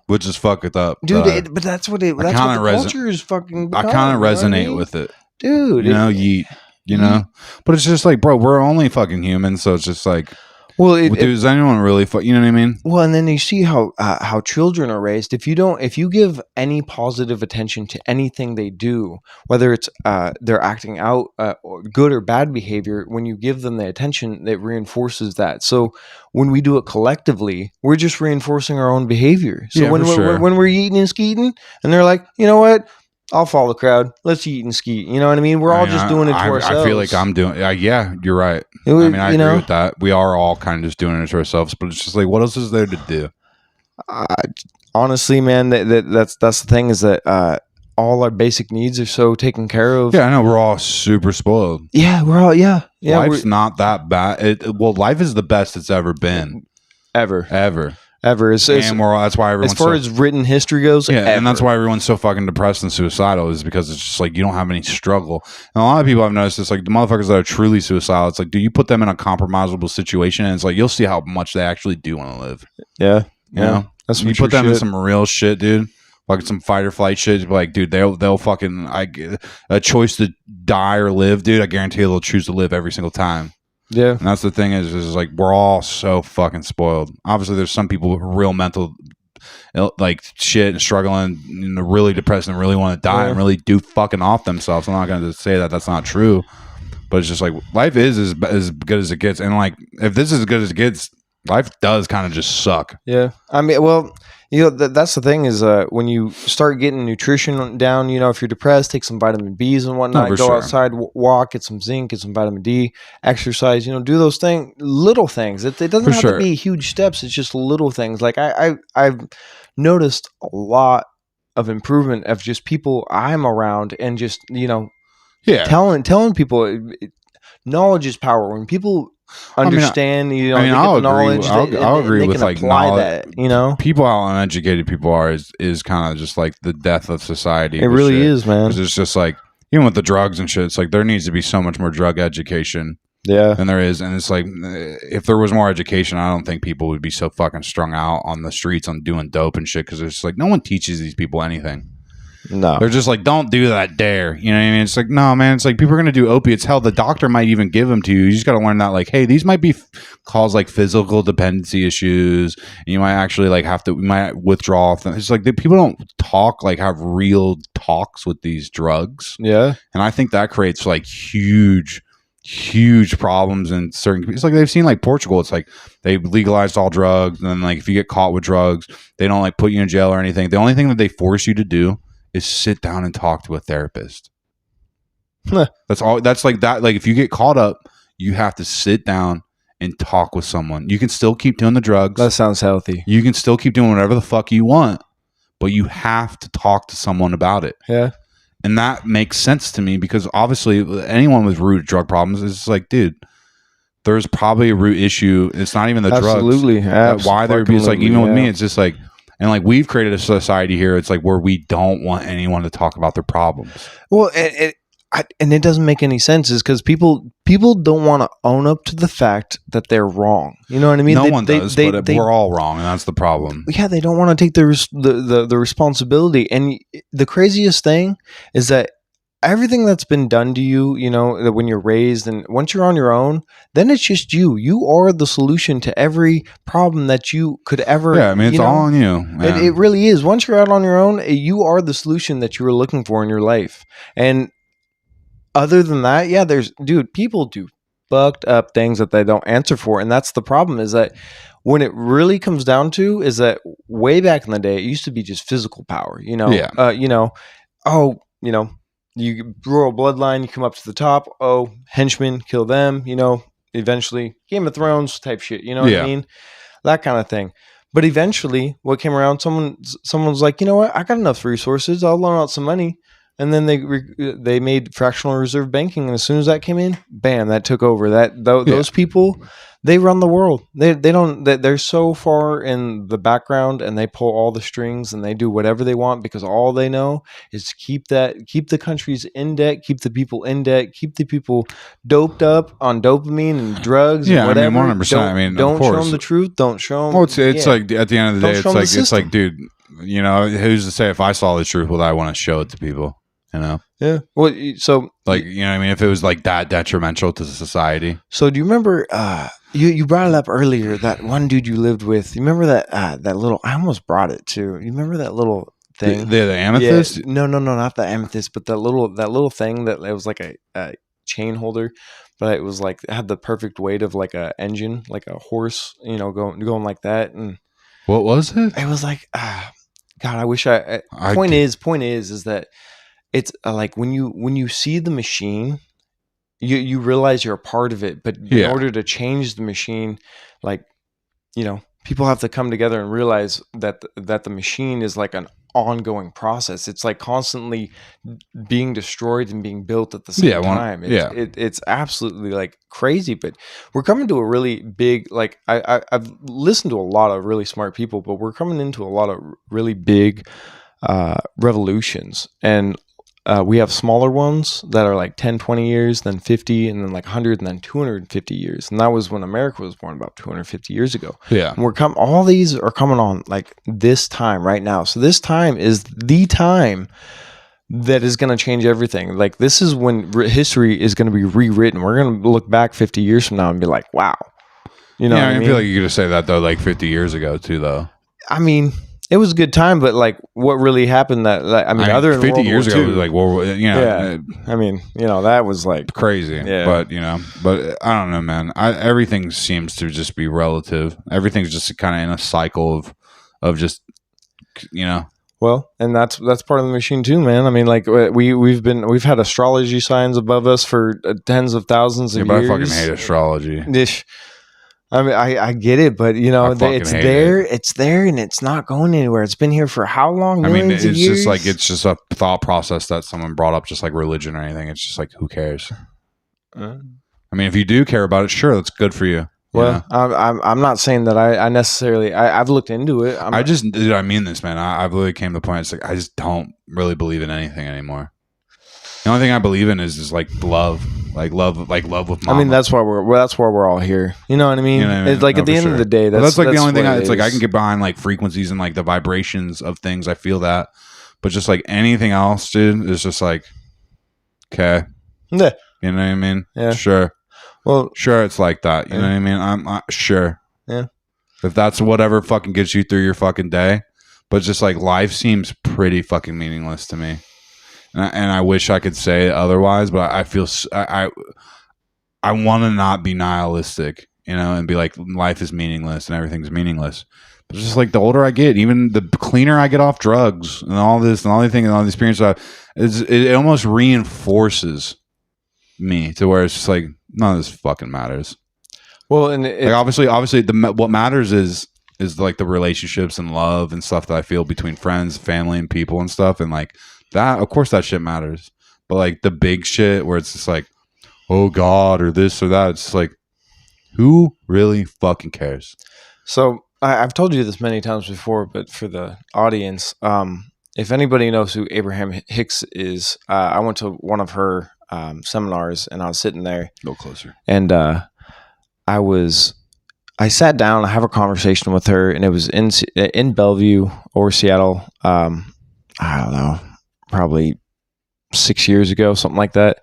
Which is fuck it up, dude. But that's what it. That's what the culture is fucking. I kind of resonate with it, dude. Yeet. But it's just like, bro, we're only fucking humans, so it's just like. Well, Dude, is anyone really? You know what I mean? well, and then you see how children are raised. If you give any positive attention to anything they do, whether it's they're acting out or good or bad behavior, when you give them the attention, it reinforces that. So when we do it collectively, we're just reinforcing our own behavior. So Yeah, when for sure. when we're eating and skeeting, and they're like, you know what? I'll follow the crowd. Let's eat and skeet. You know what I mean? We're all just doing it to ourselves. I feel like I'm doing. Yeah, you're right. It was- I mean, I you agree know? with that. We are all kind of just doing it to ourselves, but it's just like, what else is there to do? Honestly, man, that's the thing is that all our basic needs are so taken care of. Yeah, I know we're all super spoiled. Yeah, we're all Life's not that bad. Life is the best it's ever been, ever. It's, and that's why everyone's as far as written history goes. Yeah, ever. and that's why everyone's so fucking depressed and suicidal is because it's just like you don't have any struggle. And a lot of people I've noticed it's like the motherfuckers that are truly suicidal. It's like, do you put them in a compromisable situation, and it's like you'll see how much they actually do want to live. Yeah, You know, that's you put them in some real shit, dude. Like some fight or flight shit. Like, dude, they'll fucking a choice to die or live, dude. I guarantee they'll choose to live every single time. Yeah, And that's the thing is like we're all so fucking spoiled. Obviously, there's some people with real mental like shit and struggling and they're really depressed and really want to die and really do fucking off themselves. I'm not going to say that that's not true, but it's just like life is as good as it gets. And like if this is as good as it gets, life does kind of just suck. Yeah, I mean, well, you know, that's the thing is when you start getting nutrition down, you know, if you're depressed, take some vitamin B's and whatnot, go outside, walk, get some zinc, get some vitamin D, exercise, you know, do those little things. It doesn't have to be huge steps. It's just little things. Like I've noticed a lot of improvement of just people I'm around and just, you know, telling people knowledge is power. When people understand, you know, I'll knowledge. I'll agree with like knowledge. That, you know, people how uneducated people are is kind of just like the death of society. It really is, man. Because it's just like even with the drugs and shit, it's like there needs to be so much more drug education. Yeah, than there is, and it's like if there was more education, I don't think people would be so fucking strung out on the streets on doing dope and shit. Because it's like no one teaches these people anything. No, they're just like, don't do that, dare. You know what I mean? It's like, no, man. It's like people are gonna do opiates. Hell, the doctor might even give them to you. You just gotta learn that, like, hey, these might be cause like physical dependency issues, and you might actually like have to, you might withdraw from. It's like people don't talk like have real talks with these drugs. Yeah, and I think that creates like huge problems in certain. It's like they've seen like Portugal. It's like they legalized all drugs, and then like if you get caught with drugs, they don't like put you in jail or anything. The only thing that they force you to do is sit down and talk to a therapist. That's all. That's like that. Like if you get caught up, you have to sit down and talk with someone. You can still keep doing the drugs. That sounds healthy. You can still keep doing whatever the fuck you want, but you have to talk to someone about it. Yeah. And that makes sense to me because obviously anyone with root drug problems is like, dude, there's probably a root issue. It's not even the drugs. Absolutely. Why there be, it's like, even with me, it's just like, and like we've created a society here. It's like where we don't want anyone to talk about their problems. Well, and it doesn't make any sense is because people don't want to own up to the fact that they're wrong. You know what I mean? No one does, but we're all wrong, and that's the problem. Yeah, they don't want to take the responsibility. And the craziest thing is that everything that's been done to you, you know, that when you're raised and once you're on your own, then it's just you. You are the solution to every problem that you could ever. Yeah, I mean, it's all on you. It really is. Once you're out on your own, you are the solution that you were looking for in your life. And other than that, yeah, people do fucked up things that they don't answer for. And that's the problem is that when it really comes down to is that way back in the day, it used to be just physical power, you know, you royal bloodline, you come up to the top. Oh, henchmen, kill them. You know, eventually Game of Thrones type shit. You know what I mean? That kind of thing. But eventually, what came around? Someone's like, you know what? I got enough resources. I'll loan out some money. And then they made fractional reserve banking, and as soon as that came in, bam, that took over. Those people, they run the world. They're so far in the background, and they pull all the strings, and they do whatever they want because all they know is to keep the countries in debt, keep the people in debt, keep the people doped up on dopamine and drugs. Yeah, and whatever. I mean, 100%. I mean, don't show them the truth. Don't show them. Well, it's like at the end of the day, it's like, dude, you know, who's to say if I saw the truth, would I want to show it to people? You know? Yeah. Well, so like, you know what I mean? If it was like that detrimental to society. So do you remember You brought it up earlier. That one dude you lived with. You remember that little? I almost brought it too. You remember that little thing? The amethyst. Yeah, no, not the amethyst, but that little thing that it was like a chain holder, but it was like it had the perfect weight of like a engine, like a horse, going like that. And What was it? it was like, God, I wish I. Point is that it's like when you see the machine, you realize you're a part of it, but in order to change the machine, like, people have to come together and realize that the machine is like an ongoing process. It's like constantly being destroyed and being built at the same time. It's absolutely like crazy, but we're coming to a really big, like, I've listened to a lot of really smart people, but we're coming into a lot of really big revolutions. And we have smaller ones that are like 10, 20 years, then 50, and then like 100, and then 250 years. And that was when America was born, about 250 years ago. Yeah. And all these are coming on like this time right now. So this time is the time that is going to change everything. Like, this is when history is going to be rewritten. We're going to look back 50 years from now and be like, wow. I feel like you could say that though, like 50 years ago too, though. I mean, it was a good time, but like, what really happened? Other than 50 years ago, it was like, that was like crazy. Yeah. But I don't know, man. Everything seems to just be relative. Everything's just kind of in a cycle of just, Well, and that's part of the machine too, man. I mean, like, we've had astrology signs above us for tens of thousands of years. I fucking hate astrology. I mean, I get it, but it's there. It's there, and it's not going anywhere. It's been here for how long? Millions of years? Just like, it's just a thought process that someone brought up, just like religion or anything. It's just like, who cares? I mean, if you do care about it, sure, that's good for you. Well, I'm not saying that I necessarily. I've looked into it. I mean this, man. I've really came to the point. It's like, I just don't really believe in anything anymore. The only thing I believe in is like love, like love with mama. I mean, that's why we're all here. You know what I mean? It's like, at the end of the day, that's like the only thing. It's like, I can get behind like frequencies and like the vibrations of things. I feel that, but just like anything else, dude, is just like, okay, yeah. You know what I mean? Yeah, sure. Well, sure, it's like that. You know what I mean? I'm sure. Yeah. If that's whatever fucking gets you through your fucking day, but just like, life seems pretty fucking meaningless to me. And I wish I could say otherwise, but I feel I want to not be nihilistic, and be like, life is meaningless and everything's meaningless. But it's just like, the older I get, even the cleaner I get off drugs and all this and all the things and all the experience, it almost reinforces me to where it's just like, none of this fucking matters. Well, and like, obviously, what matters is like the relationships and love and stuff that I feel between friends, family, and people and stuff, and like. That, of course, that shit matters, but like the big shit where it's just like, oh God, or this or that, it's just like, who really fucking cares? So I've told you this many times before, but for the audience, if anybody knows who Abraham Hicks is, I went to one of her seminars, and I was sitting there. Go closer. And I sat down. I have a conversation with her, and it was in Bellevue or Seattle. I don't know. Probably 6 years ago, something like that.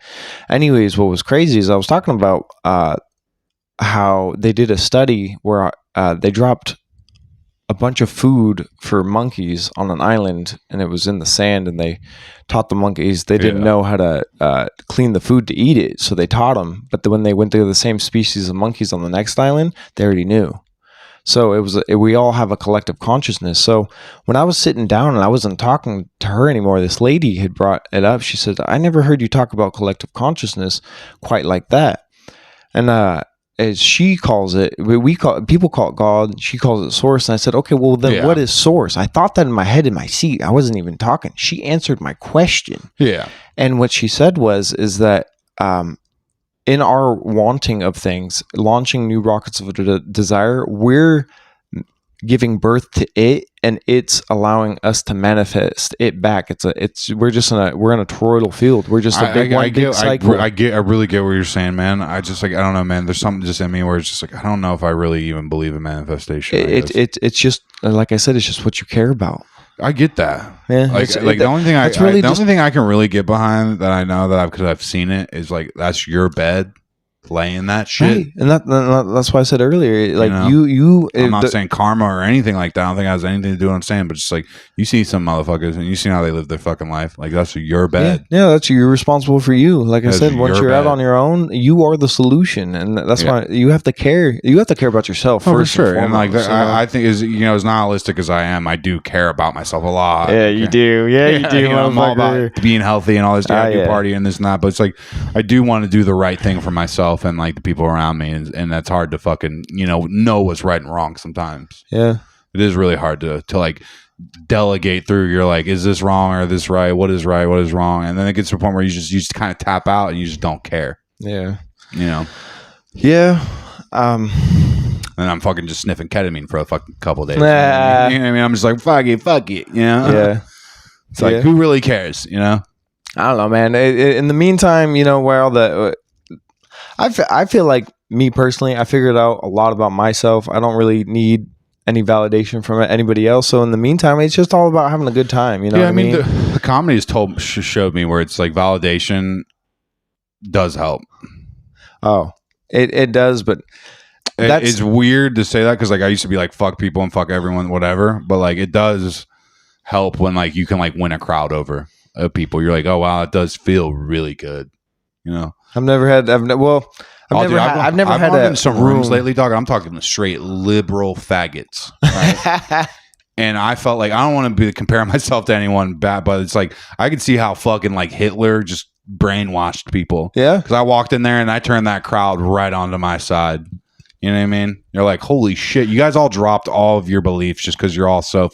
Anyways, what was crazy is I was talking about how they did a study where they dropped a bunch of food for monkeys on an island, and it was in the sand, and they taught the monkeys. They didn't know how to clean the food to eat it, so they taught them. But when they went to the same species of monkeys on the next island, they already knew. So we all have a collective consciousness. So when I was sitting down and I wasn't talking to her anymore, this lady had brought it up. She said, I never heard you talk about collective consciousness quite like that. And as she calls it, people call it God. She calls it source. And I said, okay, well then what is source? I thought that in my head, in my seat. I wasn't even talking. She answered my question. Yeah. And what she said is that in our wanting of things, launching new rockets of desire, we're giving birth to it, and it's allowing us to manifest it back. We're in a toroidal field. We're just a big cycle. I really get what you're saying, man. I don't know, man. There's something just in me where it's just like, I don't know if I really even believe in manifestation. It's just, like I said, it's just what you care about. I get that. Yeah. The only thing I can really get behind that I know that because I've seen it is like, that's your bed. playing that shit. Right. And that's why I said earlier, like know? you I'm not saying karma or anything like that. I don't think it has anything to do with what I'm saying, but just like you see some motherfuckers and you see how they live their fucking life. Like that's your bad. Yeah, that's you're responsible for you. Like I That's said, once your you're out bad. on your own, you are the solution, and that's why you have to care. You have to care about yourself Oh, for first. sure. And like foremost, I think as as nihilistic as I am, I do care about myself a lot. yeah, you do. Yeah, you do. I'm all motherfucker. about being healthy and all this. I do yeah. party and this and that, but it's like I do want to do the right thing for myself and like the people around me, and that's hard to fucking know what's right and wrong sometimes. Yeah, It is really hard to like delegate through. You're like, is this wrong or this right? What is right? What is wrong? And then it gets to a point where you just kind of tap out and you just don't care. yeah, Yeah. Um, And I'm fucking just sniffing ketamine for a fucking couple days. Nah. You know what I mean? I'm just like, fuck it. yeah. It's like, who really cares? I don't know, man. In the meantime, where all the, I feel like me personally, I figured out a lot about myself. I don't really need any validation from anybody else. So in the meantime, it's just all about having a good time. You know what I mean? The comedy has showed me where it's like validation does help. Oh, it does, but It's weird to say that because like I used to be like fuck people and fuck everyone, whatever. But like it does help when like you can like win a crowd over people. You're like, oh wow, it does feel really good. I've never had. I've never had in some rooms lately, dog. I'm talking straight liberal faggots. Right? And I felt like I don't want to be comparing myself to anyone bad, but it's like I could see how fucking like Hitler just brainwashed people. Yeah, because I walked in there and I turned that crowd right onto my side. You know what I mean? You're like, holy shit! You guys all dropped all of your beliefs just because you're all so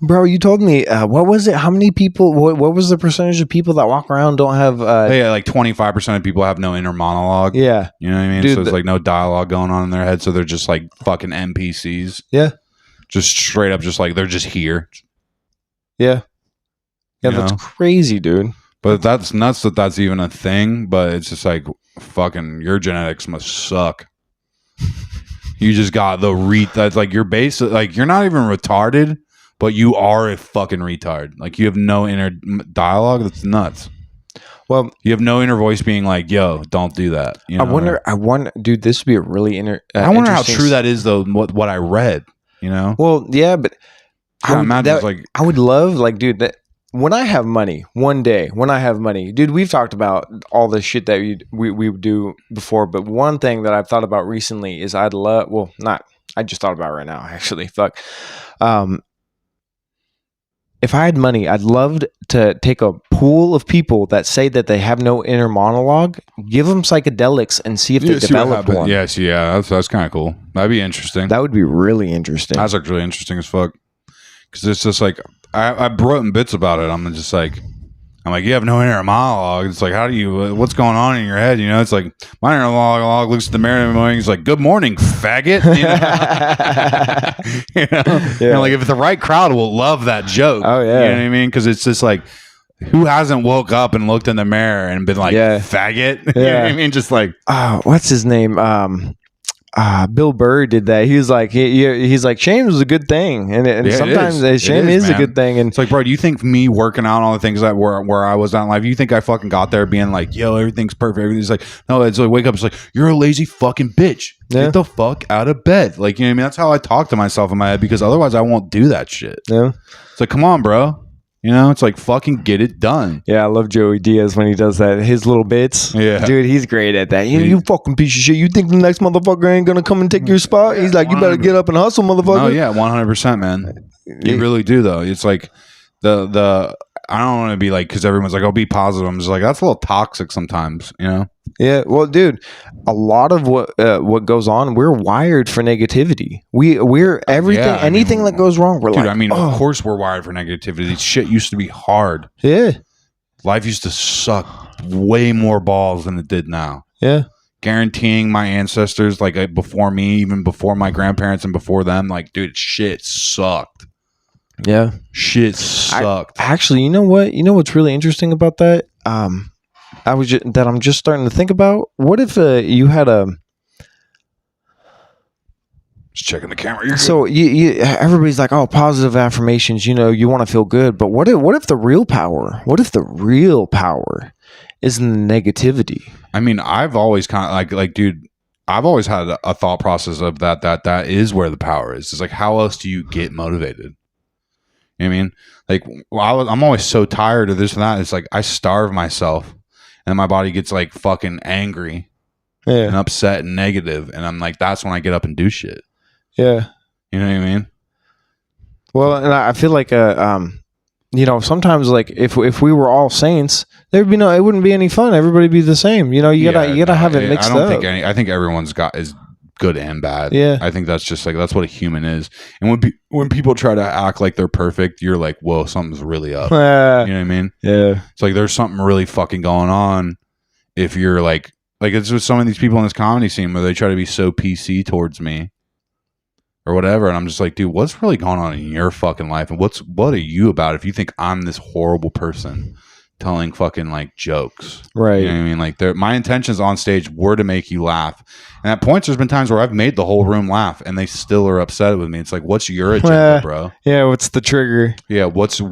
Bro, you told me what was it? How many people? What was the percentage of people that walk around don't have? Yeah, like 25% of people have no inner monologue. Yeah, you know what I mean. Dude, so it's like no dialogue going on in their head. So they're just like fucking NPCs. Yeah, just straight up, just like they're just here. Yeah, that's crazy, dude. But that's nuts that that's even a thing. But it's just like fucking your genetics must suck. You just got that's like you're basic, like you're not even retarded, but you are a fucking retard. Like you have no inner dialogue. That's nuts. Well, you have no inner voice being like, "Yo, don't do that." I wonder, dude. This would be a really I wonder how true that is, though. What I read, Well, yeah, but I imagine it's like I would love, like, dude, that when I have money, one day when I have money, dude, we've talked about all the shit that we would do before, but one thing that I've thought about recently is I just thought about it right now, actually. Fuck. If I had money, I'd love to take a pool of people that say that they have no inner monologue, give them psychedelics, and see if they develop one. Yes, yeah, that's kind of cool. That'd be interesting. That would be really interesting. That's actually interesting as fuck. Because it's just like I wrote in bits about it. I'm like, you have no inner monologue. It's like, how do you? What's going on in your head? It's like my inner monologue looks at the mirror in the morning. He's like, "Good morning, faggot." Yeah. Like if the right crowd will love that joke. Oh yeah, you know what I mean? Because it's just like, who hasn't woke up and looked in the mirror and been like, faggot? You know what I mean? Just like, what's his name? Bill Burr did that. He was like, he's like, shame is a good thing, and sometimes shame is a good thing. And it's like, bro, do you think me working out all the things that where I was on life? You think I fucking got there being like, yo, everything's perfect? Everything's like, no. It's like wake up. It's like you're a lazy fucking bitch. Get the fuck out of bed. Like, you know what I mean? That's how I talk to myself in my head because otherwise I won't do that shit. Yeah. It's like, come on, bro. It's like fucking get it done. Yeah, I love Joey Diaz when he does that. His little bits. Yeah. Dude, he's great at that. You fucking piece of shit. You think the next motherfucker ain't going to come and take your spot? He's like, you better get up and hustle, motherfucker. Oh, yeah, 100%, man. You really do, though. It's like the I don't want to be like, because everyone's like, oh, be positive. I'm just like, that's a little toxic sometimes, Yeah, well, dude, a lot of what goes on, we're wired for negativity. We're everything, anything that goes wrong, we're dude, like, of course we're wired for negativity. Shit used to be hard. Yeah. Life used to suck way more balls than it did now. Yeah. Guaranteeing my ancestors, like before me, even before my grandparents and before them, like, dude, shit sucked. Yeah. Shit sucked. Actually, you know what? You know what's really interesting about that? I'm just starting to think about. What if you had just checking the camera. So you everybody's like, oh, positive affirmations. You want to feel good, but what if the real power? What if the real power is in the negativity. I mean, I've always kind of like, dude, I've always had a thought process of that is where the power is. It's like, how else do you get motivated? You know what I mean? Like, I'm always so tired of this and that. It's like, I starve myself and my body gets like fucking angry and upset and negative. And I'm like, that's when I get up and do shit. Yeah. You know what I mean? Well, and I feel like, sometimes like if we were all saints, there'd be it wouldn't be any fun. Everybody'd be the same. You gotta have it mixed up. I think everyone's is good and bad. Yeah. I think that's just like, that's what a human is. And when people try to act like they're perfect, you're like, whoa, something's really up. You know what I mean? Yeah. It's like, there's something really fucking going on. If you're like it's with some of these people in this comedy scene where they try to be so PC towards me or whatever. And I'm just like, dude, what's really going on in your fucking life? And what are you about if you think I'm this horrible person telling fucking like jokes? Right. You know what I mean? Like, my intentions on stage were to make you laugh. And at points, there's been times where I've made the whole room laugh and they still are upset with me. It's like, what's your agenda, bro? Yeah. What's the trigger? Yeah. What do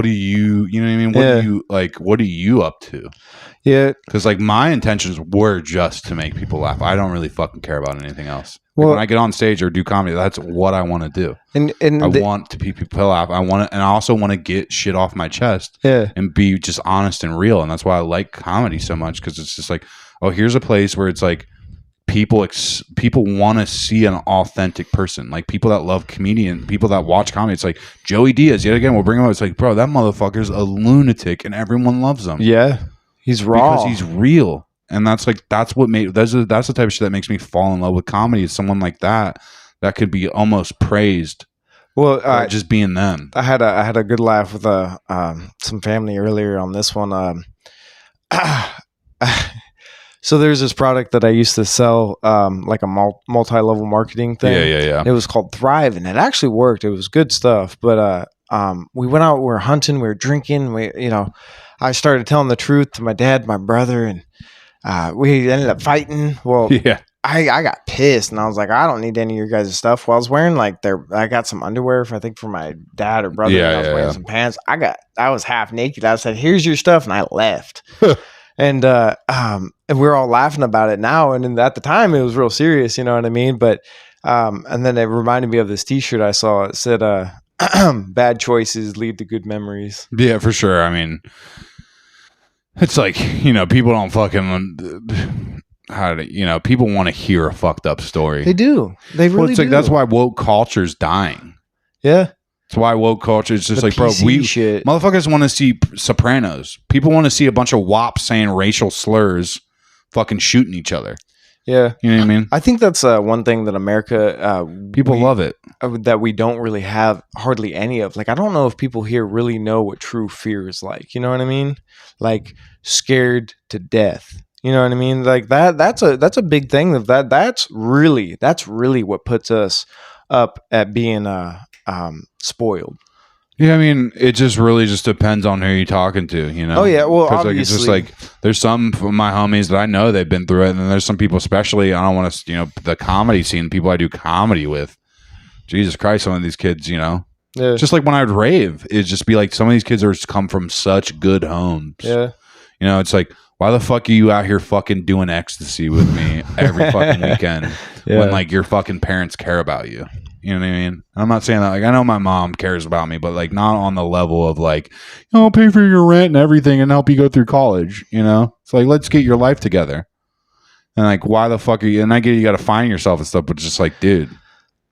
you know what I mean? What are you up to? Yeah. Because like, my intentions were just to make people laugh. I don't really fucking care about anything else. Well, when I get on stage or do comedy, that's what I want to do. And I want to make people laugh. I also want to get shit off my chest. Yeah. And be just honest and real. And that's why I like comedy so much, because it's just like, oh, here's a place where it's like people want to see an authentic person. Like, people that love comedian, people that watch comedy. It's like Joey Diaz. Yet again, we'll bring him up. It's like, bro, that motherfucker's a lunatic, and everyone loves him. Yeah, he's raw because he's real. And that's the type of shit that makes me fall in love with comedy. Is someone like that could be almost praised. Well, just being them. I had a good laugh with some family earlier on this one. So there's this product that I used to sell, like a multi-level marketing thing. Yeah. It was called Thrive, and it actually worked. It was good stuff. But we went out, we were hunting, we were drinking. I started telling the truth to my dad, my brother, and we ended up fighting. Well, yeah. I got pissed, and I was like, I don't need any of your guys' stuff. Well, I was wearing I got some underwear for my dad or brother. Yeah, and I was wearing some pants. I was half naked. I said, here's your stuff. And I left. And we were all laughing about it now. And at the time it was real serious, you know what I mean? But, and then it reminded me of this t-shirt I saw. It said, bad choices lead to good memories. Yeah, for sure. I mean, it's like, people don't fucking, people want to hear a fucked up story. They do. They really do. Like, that's why woke culture's dying. Yeah. That's why woke culture is just the like, bro, shit. Motherfuckers want to see Sopranos. People want to see a bunch of wops saying racial slurs, fucking shooting each other. Yeah. You know what I mean? I think that's one thing that America... people love it. That we don't really have hardly any of. Like, I don't know if people here really know what true fear is like. You know what I mean? Like, scared to death. You know what I mean? Like, that's a big thing. That's really what puts us up at being spoiled. Yeah, I mean, it just really just depends on who you're talking to, Oh yeah, well, obviously, like, it's just like, there's some of my homies that I know they've been through it, and then there's some people, especially, I don't want to, the comedy scene, people I do comedy with. Jesus Christ, some of these kids, yeah. just like when I would rave, it'd just be like, some of these kids are come from such good homes. Yeah, it's like, why the fuck are you out here fucking doing ecstasy with me every fucking weekend when like your fucking parents care about you? You know what I mean? I'm not saying that, like, I know my mom cares about me, but like, not on the level of like, I'll pay for your rent and everything and help you go through college. It's like, let's get your life together. And like, why the fuck are you? And I get you got to find yourself and stuff, but just like, dude.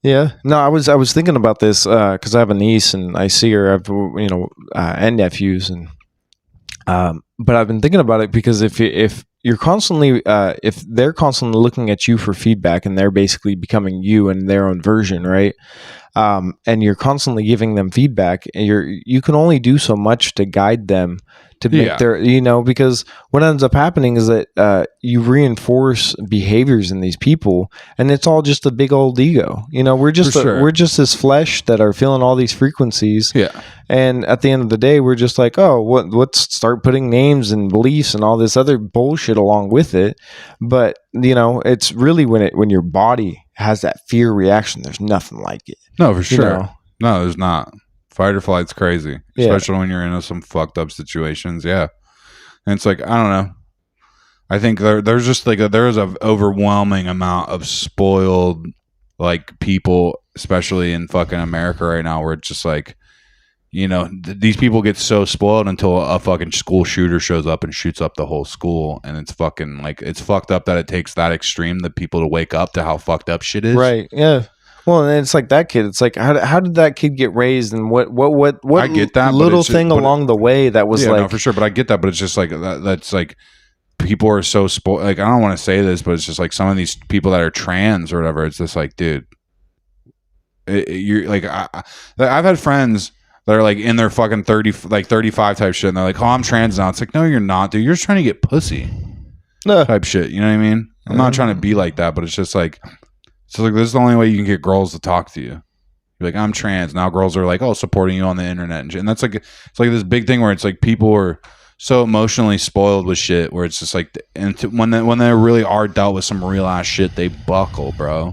Yeah. No, I was thinking about this because I have a niece and I see her, and nephews, and but I've been thinking about it because if you're constantly if they're constantly looking at you for feedback and they're basically becoming you in their own version, right? And you're constantly giving them feedback, and you can only do so much to guide them to make their, because what ends up happening is that you reinforce behaviors in these people, and it's all just a big old ego. We're just we're just this flesh that are feeling all these frequencies. Yeah. And at the end of the day, we're just like, oh, let's start putting names and beliefs and all this other bullshit along with it. But it's really when your body has that fear reaction, there's nothing like it. No, for sure. No, there's not. Fight or flight's crazy, especially when you're in some fucked up situations. Yeah. And it's like, I don't know. I think there's just like there's an overwhelming amount of spoiled like people, especially in fucking America right now, where it's just like, you know, these people get so spoiled until a fucking school shooter shows up and shoots up the whole school, and it's fucking like it's fucked up that it takes that extreme that people to wake up to how fucked up shit is. Right. Yeah. Well, and it's like that kid. It's like how did that kid get raised, and what I get that, little thing along the way that was yeah, like no, for sure. But I get that, but it's just like that's like people are so spoiled. Like I don't want to say this, but it's just like some of these people that are trans or whatever. It's just like, dude, you're like I've had friends that are like in their fucking 35 type shit, and they're like, oh, I'm trans now. It's like, no, you're not, dude. You're just trying to get pussy type shit. You know what I mean? I'm not trying to be like that, but it's just like. So like, this is the only way you can get girls to talk to you. You're like, I'm trans. Now girls are like, oh, supporting you on the internet and shit. And that's like, it's like this big thing where it's like people are so emotionally spoiled with shit where it's just like, and when they really are dealt with some real ass shit, they buckle, bro.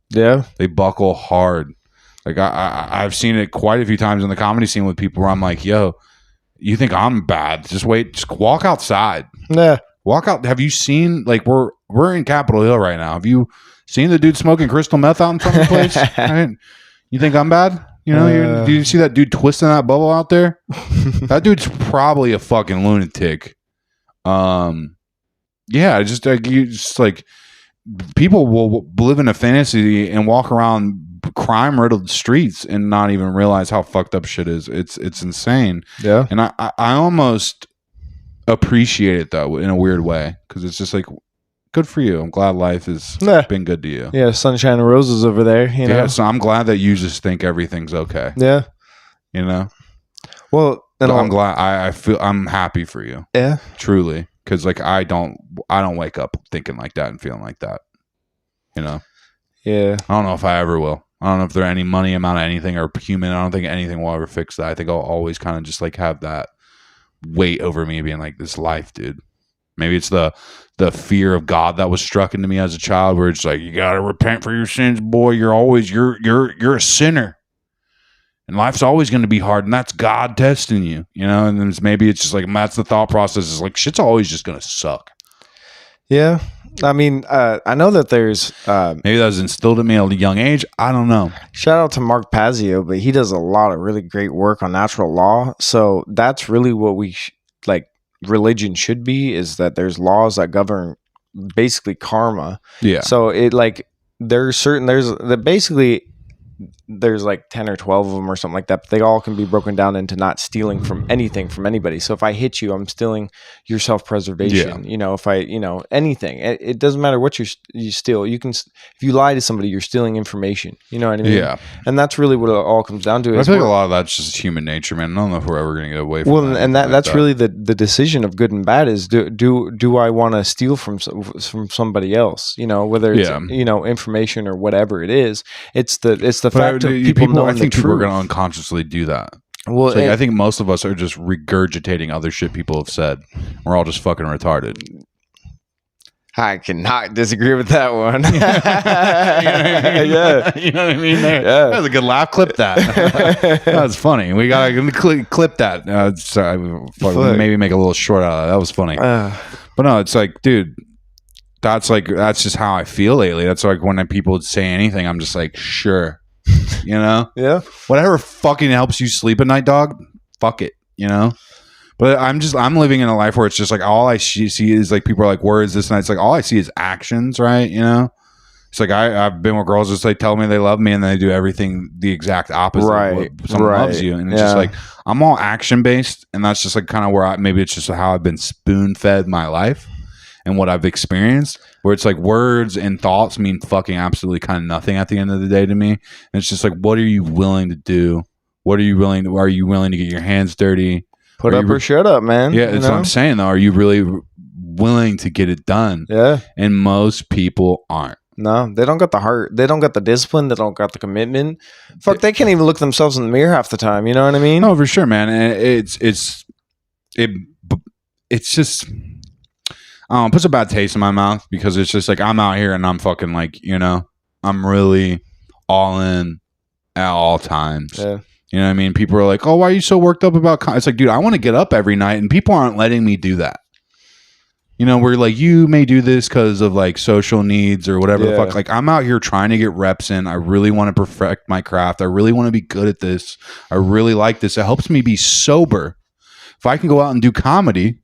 Yeah. They buckle hard. Like I've seen it quite a few times in the comedy scene with people where I'm like, yo, you think I'm bad? Just wait. Just walk outside. Yeah. Walk out. Have you seen, like, we're in Capitol Hill right now. Have you seen the dude smoking crystal meth out in front of the place? Right? You think I'm bad? You know, do you see that dude twisting that bubble out there? That dude's probably a fucking lunatic. Yeah, just like people will live in a fantasy and walk around crime-riddled streets and not even realize how fucked up shit is. It's insane. Yeah, and I almost appreciate it though in a weird way because it's just like, good for you. I'm glad life has been good to you. Yeah, sunshine and roses over there. You know? Yeah, so I'm glad that you just think everything's okay. Yeah, you know. Well, and I'm glad. I feel I'm happy for you. Yeah, truly, because like I don't wake up thinking like that and feeling like that. You know. Yeah. I don't know if I ever will. I don't know if there's any money amount of anything or human. I don't think anything will ever fix that. I think I'll always kind of just like have that weight over me being like, this life, dude. Maybe it's the fear of God that was struck into me as a child, where it's like, you gotta repent for your sins, boy. You're always you're a sinner, and life's always going to be hard, and that's God testing you, you know. And then maybe it's just like that's the thought process is like shit's always just going to suck. Yeah, I mean, I know that there's maybe that was instilled in me at a young age. I don't know. Shout out to Mark Pazio, but he does a lot of really great work on natural law. So that's really what we like. Religion should be, is that there's laws that govern basically karma. Yeah. So it like there's like 10 or 12 of them or something like that, but they all can be broken down into not stealing from anything from anybody. So if I hit you, I'm stealing your self-preservation. Yeah. You know, if I, you know, anything, it doesn't matter what you steal. You can, if you lie to somebody, you're stealing information. You know what I mean? Yeah. And that's really what it all comes down to. I feel like a lot of that's just human nature, man. I don't know if we're ever going to get away from that. Well, and that's really the decision of good and bad is do I want to steal from somebody else? You know, whether it's, you know, information or whatever it is, it's the fact of people knowing the truth. People are going to unconsciously do that. Well, I think most of us are just regurgitating other shit people have said. We're all just fucking retarded. I cannot disagree with that one. Yeah, you know what I mean. There, yeah, that was a good laugh. Clip that. That was funny. We gotta clip that. Sorry, maybe make a little short out of that. That was funny. But no, it's like, dude, that's just how I feel lately. That's like when people say anything, I'm just like, sure, you know, yeah, whatever fucking helps you sleep at night, dog. Fuck it, you know. But I'm living in a life where it's just like all I see is like people are like, where is this? And it's like all I see is actions, right? You know, it's like I've been with girls just like tell me they love me and they do everything the exact opposite. Right, of what someone loves you, and it's just like I'm all action based, and that's just like kind of where maybe it's just how I've been spoon fed my life and what I've experienced. Where it's like words and thoughts mean fucking absolutely kind of nothing at the end of the day to me, and it's just like, what are you willing to do? Are you willing to get your hands dirty? Put up or shut up, man. Yeah, that's what I'm saying, though. Are you really willing to get it done? Yeah. And most people aren't. No, they don't got the heart. They don't got the discipline. They don't got the commitment. Fuck, they can't even look themselves in the mirror half the time. You know what I mean? No, for sure, man. And it's just, I don't know, it puts a bad taste in my mouth because it's just like I'm out here and I'm fucking like, you know, I'm really all in at all times. Yeah. You know what I mean? People are like, oh, why are you so worked up about it's like, dude, I want to get up every night and people aren't letting me do that. You know, where like you may do this because of like social needs or whatever the fuck. Like I'm out here trying to get reps in. I really want to perfect my craft. I really want to be good at this. I really like this. It helps me be sober. If I can go out and do comedy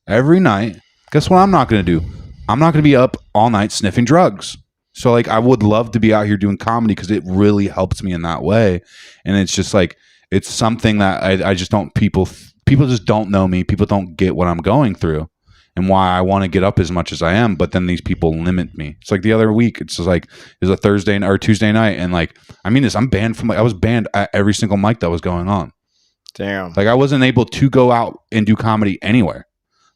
every night, guess what I'm not going to do? I'm not going to be up all night sniffing drugs. So like I would love to be out here doing comedy because it really helps me in that way. And it's just like it's something that I just don't people just don't know me. People don't get what I'm going through. And why I want to get up as much as I am, but then these people limit me. It's like the other week. It's just like it's a Thursday or Tuesday night, and like I mean this. I'm banned from. I was banned at every single mic that was going on. Damn. Like I wasn't able to go out and do comedy anywhere.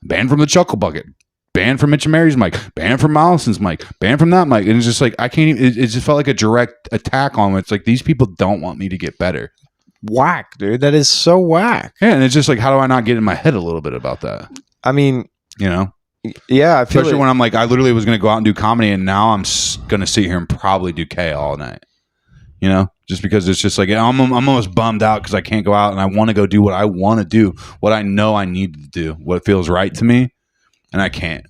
Banned from the Chuckle Bucket. Banned from Mitch and Mary's mic. Banned from Allison's mic. Banned from that mic. And it's just like I can't even. It just felt like a direct attack on me. It's like these people don't want me to get better. Whack, dude. That is so whack. Yeah, and it's just like how do I not get in my head a little bit about that? I mean. You know, yeah, I feel especially when I'm like, I literally was going to go out and do comedy, and now I'm going to sit here and probably do K all night. You know, just because it's just like I'm almost bummed out because I can't go out and I want to go do what I want to do, what I know I need to do, what feels right to me, and I can't.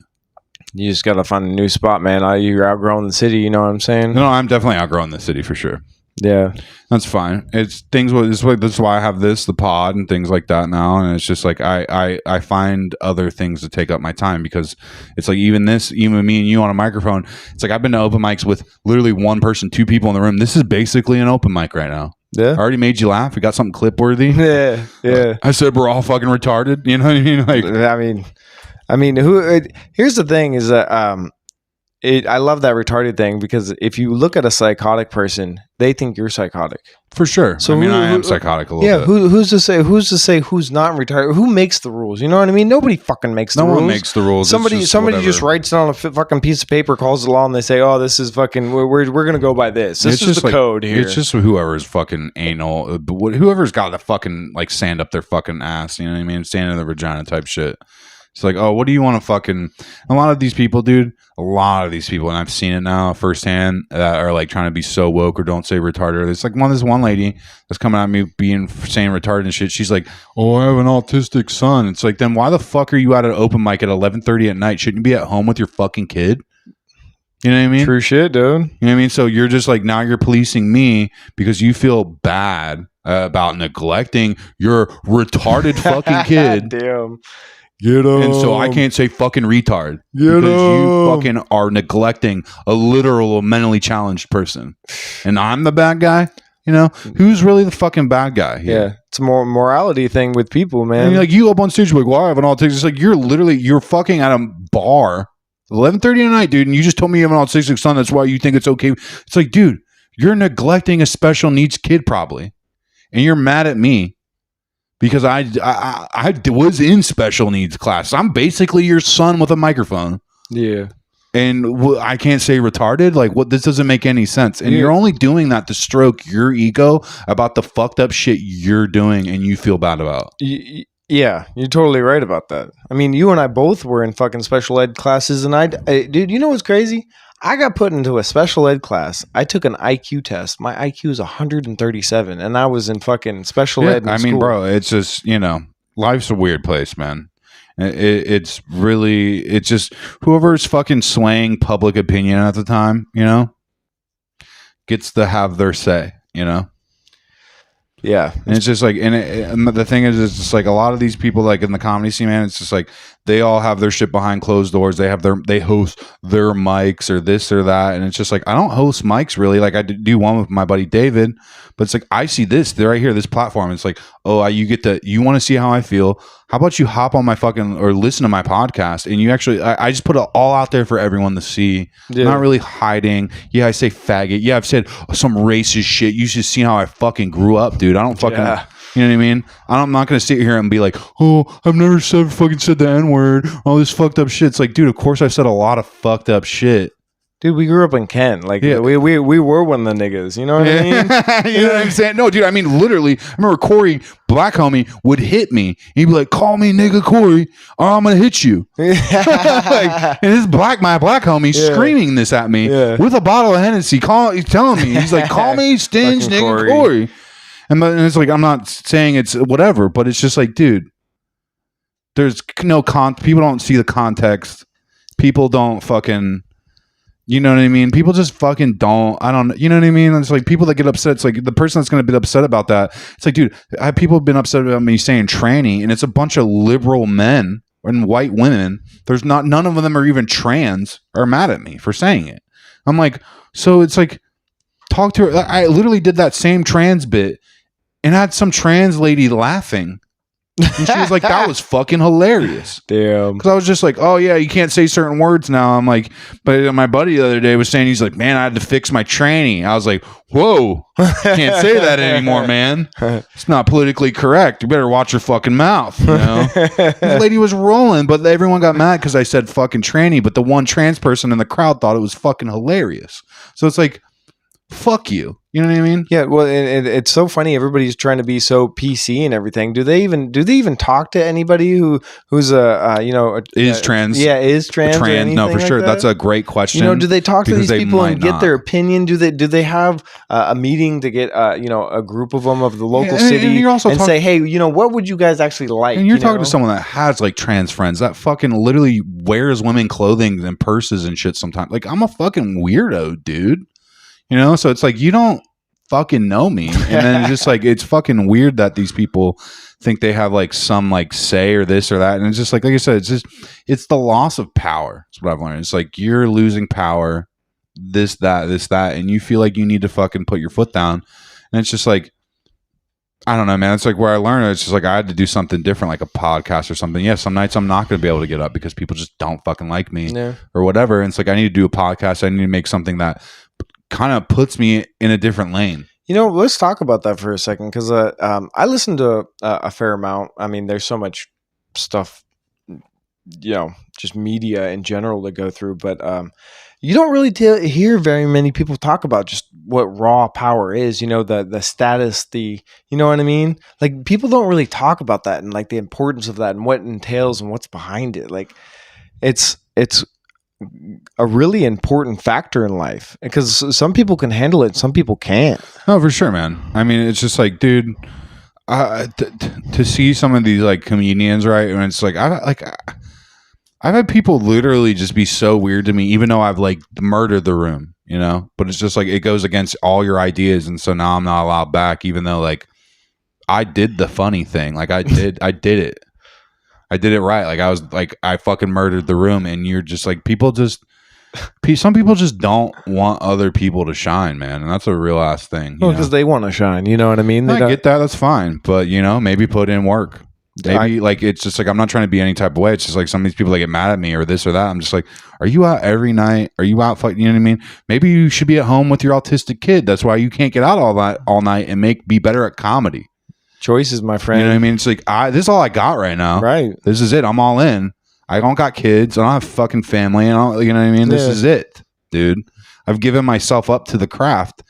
You just got to find a new spot, man. You're outgrowing the city. You know what I'm saying? No, I'm definitely outgrowing the city for sure. Yeah, that's fine. It's things. That's why I have the pod and things like that now. And it's just like I find other things to take up my time because it's like even me and you on a microphone. It's like I've been to open mics with literally one person, two people in the room. This is basically an open mic right now. Yeah, I already made you laugh. We got something clip worthy. Yeah. I said we're all fucking retarded. You know what I mean? Like, I mean, here's the thing: is that I love that retarded thing because if you look at a psychotic person, they think you're psychotic. For sure. So I am psychotic a little bit. Yeah. Who's to say who's not retarded? Who makes the rules? You know what I mean? Nobody fucking makes the rules. No one makes the rules. Somebody just writes it on a fucking piece of paper, calls the law, and they say, "Oh, this is fucking. We're gonna go by this. This is the code here." It's just whoever's fucking anal, whoever's got to fucking like sand up their fucking ass. You know what I mean? Sand in the vagina type shit. It's like, oh, what do you want to fucking... A lot of these people, dude, and I've seen it now firsthand, that are like trying to be so woke or don't say retarded. It's like this one lady that's coming at me saying retarded and shit. She's like, oh, I have an autistic son. It's like, then why the fuck are you at an open mic at 11:30 at night? Shouldn't you be at home with your fucking kid? You know what I mean? True shit, dude. You know what I mean? So you're just like, now you're policing me because you feel bad about neglecting your retarded fucking kid. Damn. Get him. And so I can't say fucking retard because you fucking are neglecting a literal mentally challenged person. And I'm the bad guy. You know, who's really the fucking bad guy here? Yeah, it's a more morality thing with people, man. And like you up on stage, like, well, I have an autistic. It's like you're fucking at a bar, 11:30 at night, dude, and you just told me you have an autistic son. That's why you think it's okay. It's like, dude, you're neglecting a special needs kid probably, and you're mad at me. Because I was in special needs class. I'm basically your son with a microphone. Yeah. And I can't say retarded? Like, what? This doesn't make any sense. And you're only doing that to stroke your ego about the fucked up shit you're doing and you feel bad about. Yeah, you're totally right about that. I mean, you and I both were in fucking special ed classes. And dude, you know what's crazy? I got put into a special ed class. I took an IQ test. My IQ is 137, and I was in fucking special ed. I mean, bro, it's just, you know, life's a weird place, man. It's just whoever's fucking swaying public opinion at the time, you know, gets to have their say, you know. Yeah, and it's just like, and the thing is, it's just like a lot of these people, like in the comedy scene, man. It's just like they all have their shit behind closed doors. They host their mics or this or that, and it's just like I don't host mics really. Like I do one with my buddy David, but it's like I see they're right here, this platform. It's like, oh, you want to see how I feel? How about you hop on my fucking or listen to my podcast and you actually, I just put it all out there for everyone to see. Yeah. Not really hiding. Yeah, I say faggot. Yeah, I've said some racist shit. You should see how I fucking grew up, dude. I don't fucking, you know what I mean? I'm not going to sit here and be like, oh, I've never fucking said the N-word. All this fucked up shit. It's like, dude, of course I've said a lot of fucked up shit. Dude, we grew up in Kent. Like, we were one of the niggas. You know what I mean? You know what I'm saying? No, dude, I mean, literally, I remember Corey, black homie, would hit me. He'd be like, call me nigga Corey, or I'm going to hit you. Like, and this my black homie screaming this at me with a bottle of Hennessy. He's telling me, he's like, call me Stinge nigga Corey. And it's like, I'm not saying it's whatever, but it's just like, dude, there's no people don't see the context. People don't fucking, you know what I mean? People just fucking don't. I don't. You know what I mean? It's like people that get upset. It's like the person that's going to be upset about that. It's like, dude, people have been upset about me saying tranny, and it's a bunch of liberal men and white women. There's none of them are even trans are mad at me for saying it. I'm like, so it's like, talk to her. I literally did that same trans bit and had some trans lady laughing. And she was like, that was fucking hilarious. Damn. Because I was just like, oh yeah, you can't say certain words now. I'm like, but my buddy the other day was saying, he's like, man, I had to fix my tranny. I was like, whoa, can't say that anymore, man. It's not politically correct. You better watch your fucking mouth. You know? The lady was rolling, but everyone got mad because I said fucking tranny. But the one trans person in the crowd thought it was fucking hilarious. So it's like, fuck you. You know what I mean? Yeah, well, it's so funny. Everybody's trying to be so PC and everything. Do they even talk to anybody who's Is trans? Yeah, is trans. No, for sure. Like That's a great question. You know, do they talk to these people and get not. their opinion? Do they have a meeting to get a group of them of the local city and say, hey, what would you guys actually like? And you're talking to someone that has like trans friends that fucking literally wears women clothing and purses and shit sometimes. Like, I'm a fucking weirdo, dude. You know, so it's like, you don't fucking know me. And then it's just like, it's fucking weird that these people think they have like some like say or this or that. And it's just like I said, it's the loss of power. That's what I've learned. It's like, you're losing power, this, that, and you feel like you need to fucking put your foot down. And it's just like, I don't know, man. It's like where I learned it. It's just like I had to do something different, like a podcast or something. Yeah, some nights I'm not going to be able to get up because people just don't fucking like me or whatever. And it's like, I need to do a podcast. I need to make something that kind of puts me in a different lane. Let's talk about that for a second, because I listen to a fair amount. I mean, there's so much stuff, just media in general to go through, but you don't really hear very many people talk about just what raw power is, the status, you know what I mean? Like, people don't really talk about that and like the importance of that and what it entails and what's behind it. Like, it's a really important factor in life, because some people can handle it, some people can't. Oh, for sure, man. I mean, it's just like, dude, to see some of these like comedians, right? And it's like, I've had people literally just be so weird to me, even though I've like murdered the room, but it's just like, it goes against all your ideas. And so now I'm not allowed back, even though like I did the funny thing. Like I did it. I did it right. Like, I was like, I fucking murdered the room. And you're just like, some people just don't want other people to shine, man. And that's a real ass thing. Well, because they want to shine. You know what I mean? I get that. That's fine. But, maybe put in work. Maybe like, it's just like, I'm not trying to be any type of way. It's just like some of these people that get mad at me or this or that. I'm just like, are you out every night? Are you out fighting? You know what I mean? Maybe you should be at home with your autistic kid. That's why you can't get out all night and be better at comedy. Choices, my friend. You know what I mean? It's like, this is all I got right now. Right. This is it. I'm all in. I don't got kids. I don't have fucking family. You know what I mean? This is it, dude. I've given myself up to the craft.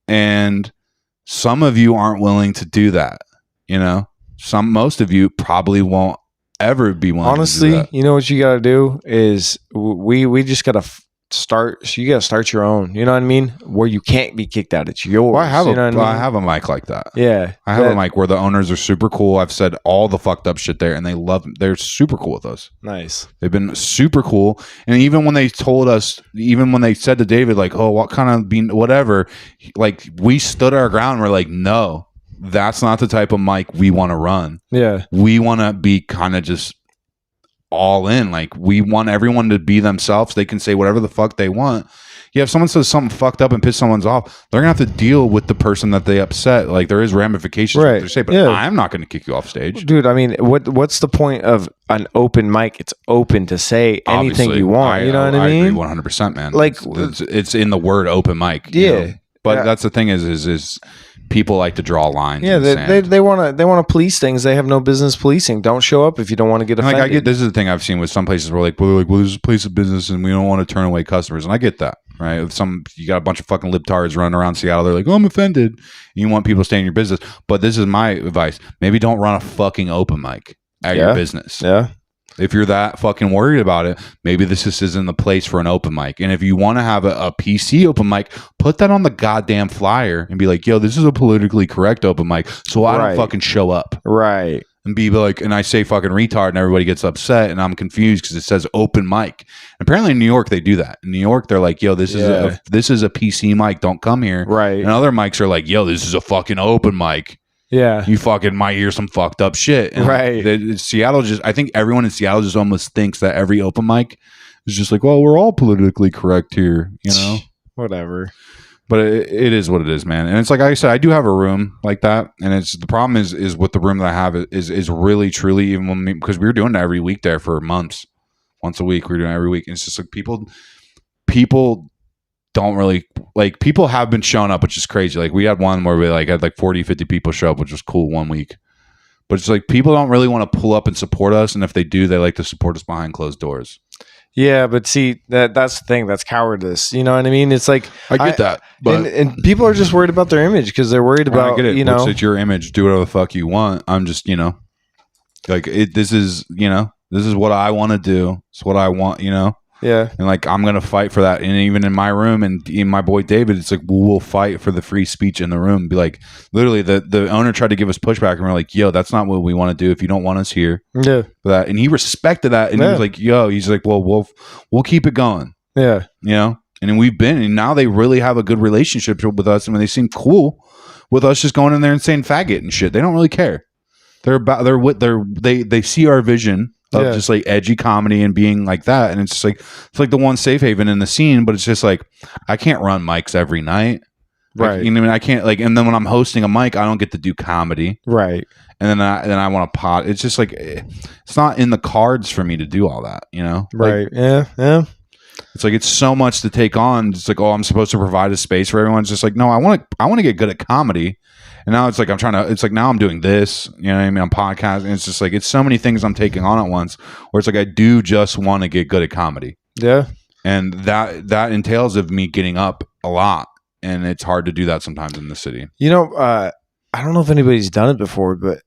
And some of you aren't willing to do that. Most of you probably won't ever be willing Honestly, to do that. You know what you got to do is we just got to start. So you got to start your own. You know what I mean? Where you can't be kicked out. It's yours. Well, I have a mic like that. Yeah, I have a mic where the owners are super cool. I've said all the fucked up shit there, and they're super cool with us. Nice. They've been super cool. And even when they said to David, like, oh, what kind of whatever, like, we stood our ground. We're like, no, that's not the type of mic we want to run. Yeah, we want to be kind of just all in. Like, we want everyone to be themselves. They can say whatever the fuck they want. Yeah, if someone says something fucked up and piss someone's off, they're gonna have to deal with the person that they upset. Like, there is ramifications, right? They say, but I'm not going to kick you off stage, dude. I mean, what's the point of an open mic? It's open to say anything Obviously, you want. You know what I mean? 100%, man. Like, it's in the word open mic. Yeah, but that's the thing is people like to draw lines. Yeah, they want to police things they have no business policing. Don't show up if you don't want to get offended. Like, this is the thing I've seen with some places where well, this is a place of business and we don't want to turn away customers, and I get that, right? You got a bunch of fucking libtards running around Seattle. They're like, oh, I'm offended. And you want people to stay in your business, but this is my advice: maybe don't run a fucking open mic at your business. Yeah. If you're that fucking worried about it, maybe this just isn't the place for an open mic. And if you want to have a PC open mic, put that on the goddamn flyer and be like, yo, this is a politically correct open mic, so I don't fucking show up. Right. and be like, and I say fucking retard, and everybody gets upset, and I'm confused because it says open mic. Apparently in New York they do that. In New York they're like, yo, this is a PC mic, don't come here. Right. And other mics are like, yo, this is a fucking open mic. Yeah. You fucking might hear some fucked up shit. And right. Seattle I think everyone in Seattle just almost thinks that every open mic is just like, well, we're all politically correct here, you know? Whatever. But it is what it is, man. And it's like I said, I do have a room like that, and it's the problem is with the room that I have is really truly, even when because we were doing it every week there for months, once a week we were doing it every week. And it's just like people don't really like, people have been showing up, which is crazy. Like we had one where we had 40, 50 people show up, which was cool one week. But it's like people don't really want to pull up and support us, and if they do, they like to support us behind closed doors. Yeah, but see, that's the thing. That's cowardice. You know what I mean? It's like I get that, but and people are just worried about their image because they're worried about. I get it. You know, it's your image. Do whatever the fuck you want. I'm just, like it. This is what I want to do. It's what I want. Yeah. And like I'm gonna fight for that. And even in my room, and in my boy David, it's like we'll fight for the free speech in the room. Be like, literally, the owner tried to give us pushback, and we're like, yo, that's not what we want to do. If you don't want us here, yeah, for that. And he respected that, and he was like, yo, he's like, well, we'll keep it going. Yeah, And then we've been, and now they really have a good relationship with us. I mean, they seem cool with us just going in there and saying faggot and shit. They don't really care. They see our vision of just like edgy comedy and being like that, and it's like the one safe haven in the scene. But it's just like I can't run mics every night, right? Like, I can't and then when I'm hosting a mic, I don't get to do comedy, right? And then I want to pot. It's just like it's not in the cards for me to do all that, right? Yeah. It's like it's so much to take on. It's like, oh, I'm supposed to provide a space for everyone. It's just like, no, I want to get good at comedy. And now it's like now I'm doing this, you know what I mean? I'm podcasting. It's just like it's so many things I'm taking on at once where it's like I do just want to get good at comedy. Yeah. And that entails of me getting up a lot. And it's hard to do that sometimes in the city. I don't know if anybody's done it before, but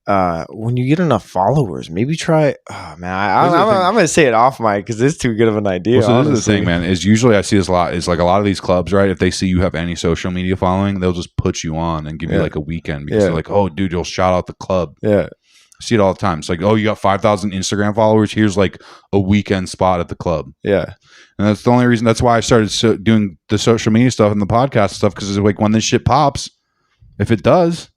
when you get enough followers, maybe try. Oh man, I'm going to say it off mic because it's too good of an idea. Well, so this is the thing, man. Is usually I see this a lot. Is like a lot of these clubs, right? If they see you have any social media following, they'll just put you on and give you like a weekend because they're like, oh, dude, you'll shout out the club. Yeah, I see it all the time. It's like, oh, you got 5,000 Instagram followers. Here's like a weekend spot at the club. Yeah, and that's the only reason. That's why I started doing the social media stuff and the podcast stuff because it's like when this shit pops, if it does,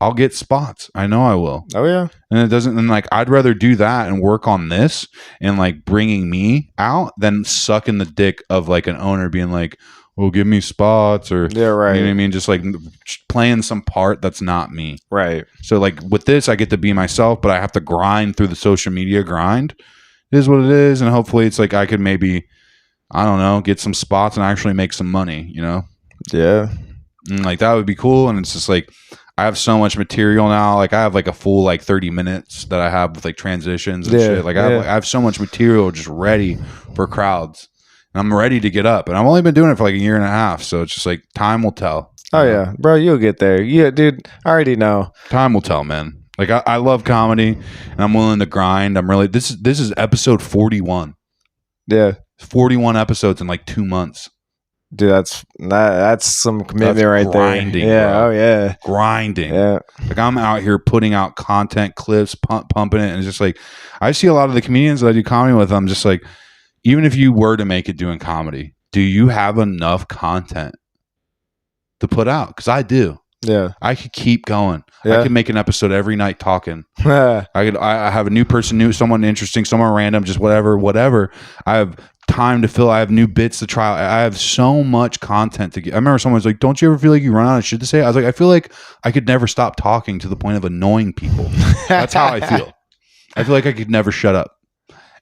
I'll get spots. I know I will. Oh yeah. And it doesn't. And like, I'd rather do that and work on this and like bringing me out than sucking the dick of like an owner being like, "Well, give me spots," or yeah, right. You know what I mean? Just like playing some part that's not me. Right. So like with this, I get to be myself, but I have to grind through the social media grind. It is what it is, and hopefully, it's like I could maybe, I don't know, get some spots and actually make some money. Yeah. And like that would be cool. And it's just like, I have so much material now. Like I have like a full like 30 minutes that I have with like transitions and shit. Like I have so much material just ready for crowds, and I'm ready to get up. And I've only been doing it for like a year and a half, so it's just like time will tell. Oh yeah, bro, you'll get there. Yeah, dude, I already know. Time will tell, man. Like I love comedy, and I'm willing to grind. I'm really this is episode 41. Yeah, 41 episodes in like 2 months. Dude, that's some commitment right grinding, there. Yeah, bro. oh yeah, grinding. Yeah, like I'm out here putting out content, clips, pumping it, and it's just like I see a lot of the comedians that I do comedy with. I'm just like, even if you were to make it doing comedy, do you have enough content to put out? Because I do. Yeah, I could keep going. Yeah. I could make an episode every night talking. Yeah. I have a new person, someone interesting, someone random, just whatever. I have time to fill. I have new bits to try. I have so much content to get. I remember someone was like, "Don't you ever feel like you run out of shit to say?" I was like, I feel like I could never stop talking to the point of annoying people. That's how I feel. I feel like I could never shut up,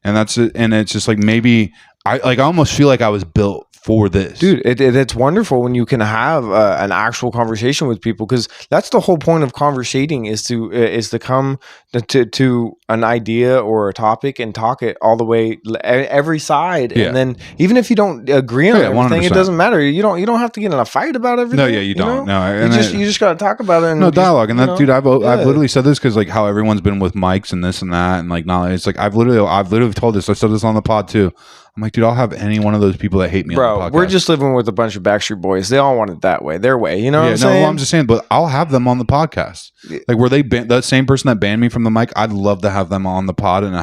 and that's it. And it's just like maybe I almost feel like I was built for this, dude. It's wonderful when you can have an actual conversation with people, because that's the whole point of conversating is to come to an idea or a topic and talk it all the way, every side, and then even if you don't agree on everything, 100%. It doesn't matter. You don't have to get in a fight about everything. No, yeah, you don't. No, you just got to talk about it. And no dialogue. And that, dude, I've literally said this because like how everyone's been with mics and this and that, and like knowledge. It's like I've literally told this. I said this on the pod too. I'm like, dude, I'll have any one of those people that hate me on the Bro, podcast. we're just living with a bunch of Backstreet Boys. They all want it that way, their way. You know what I'm saying? I'm just saying, but I'll have them on the podcast. Like, were they that same person that banned me from the mic? I'd love to have them on the pod and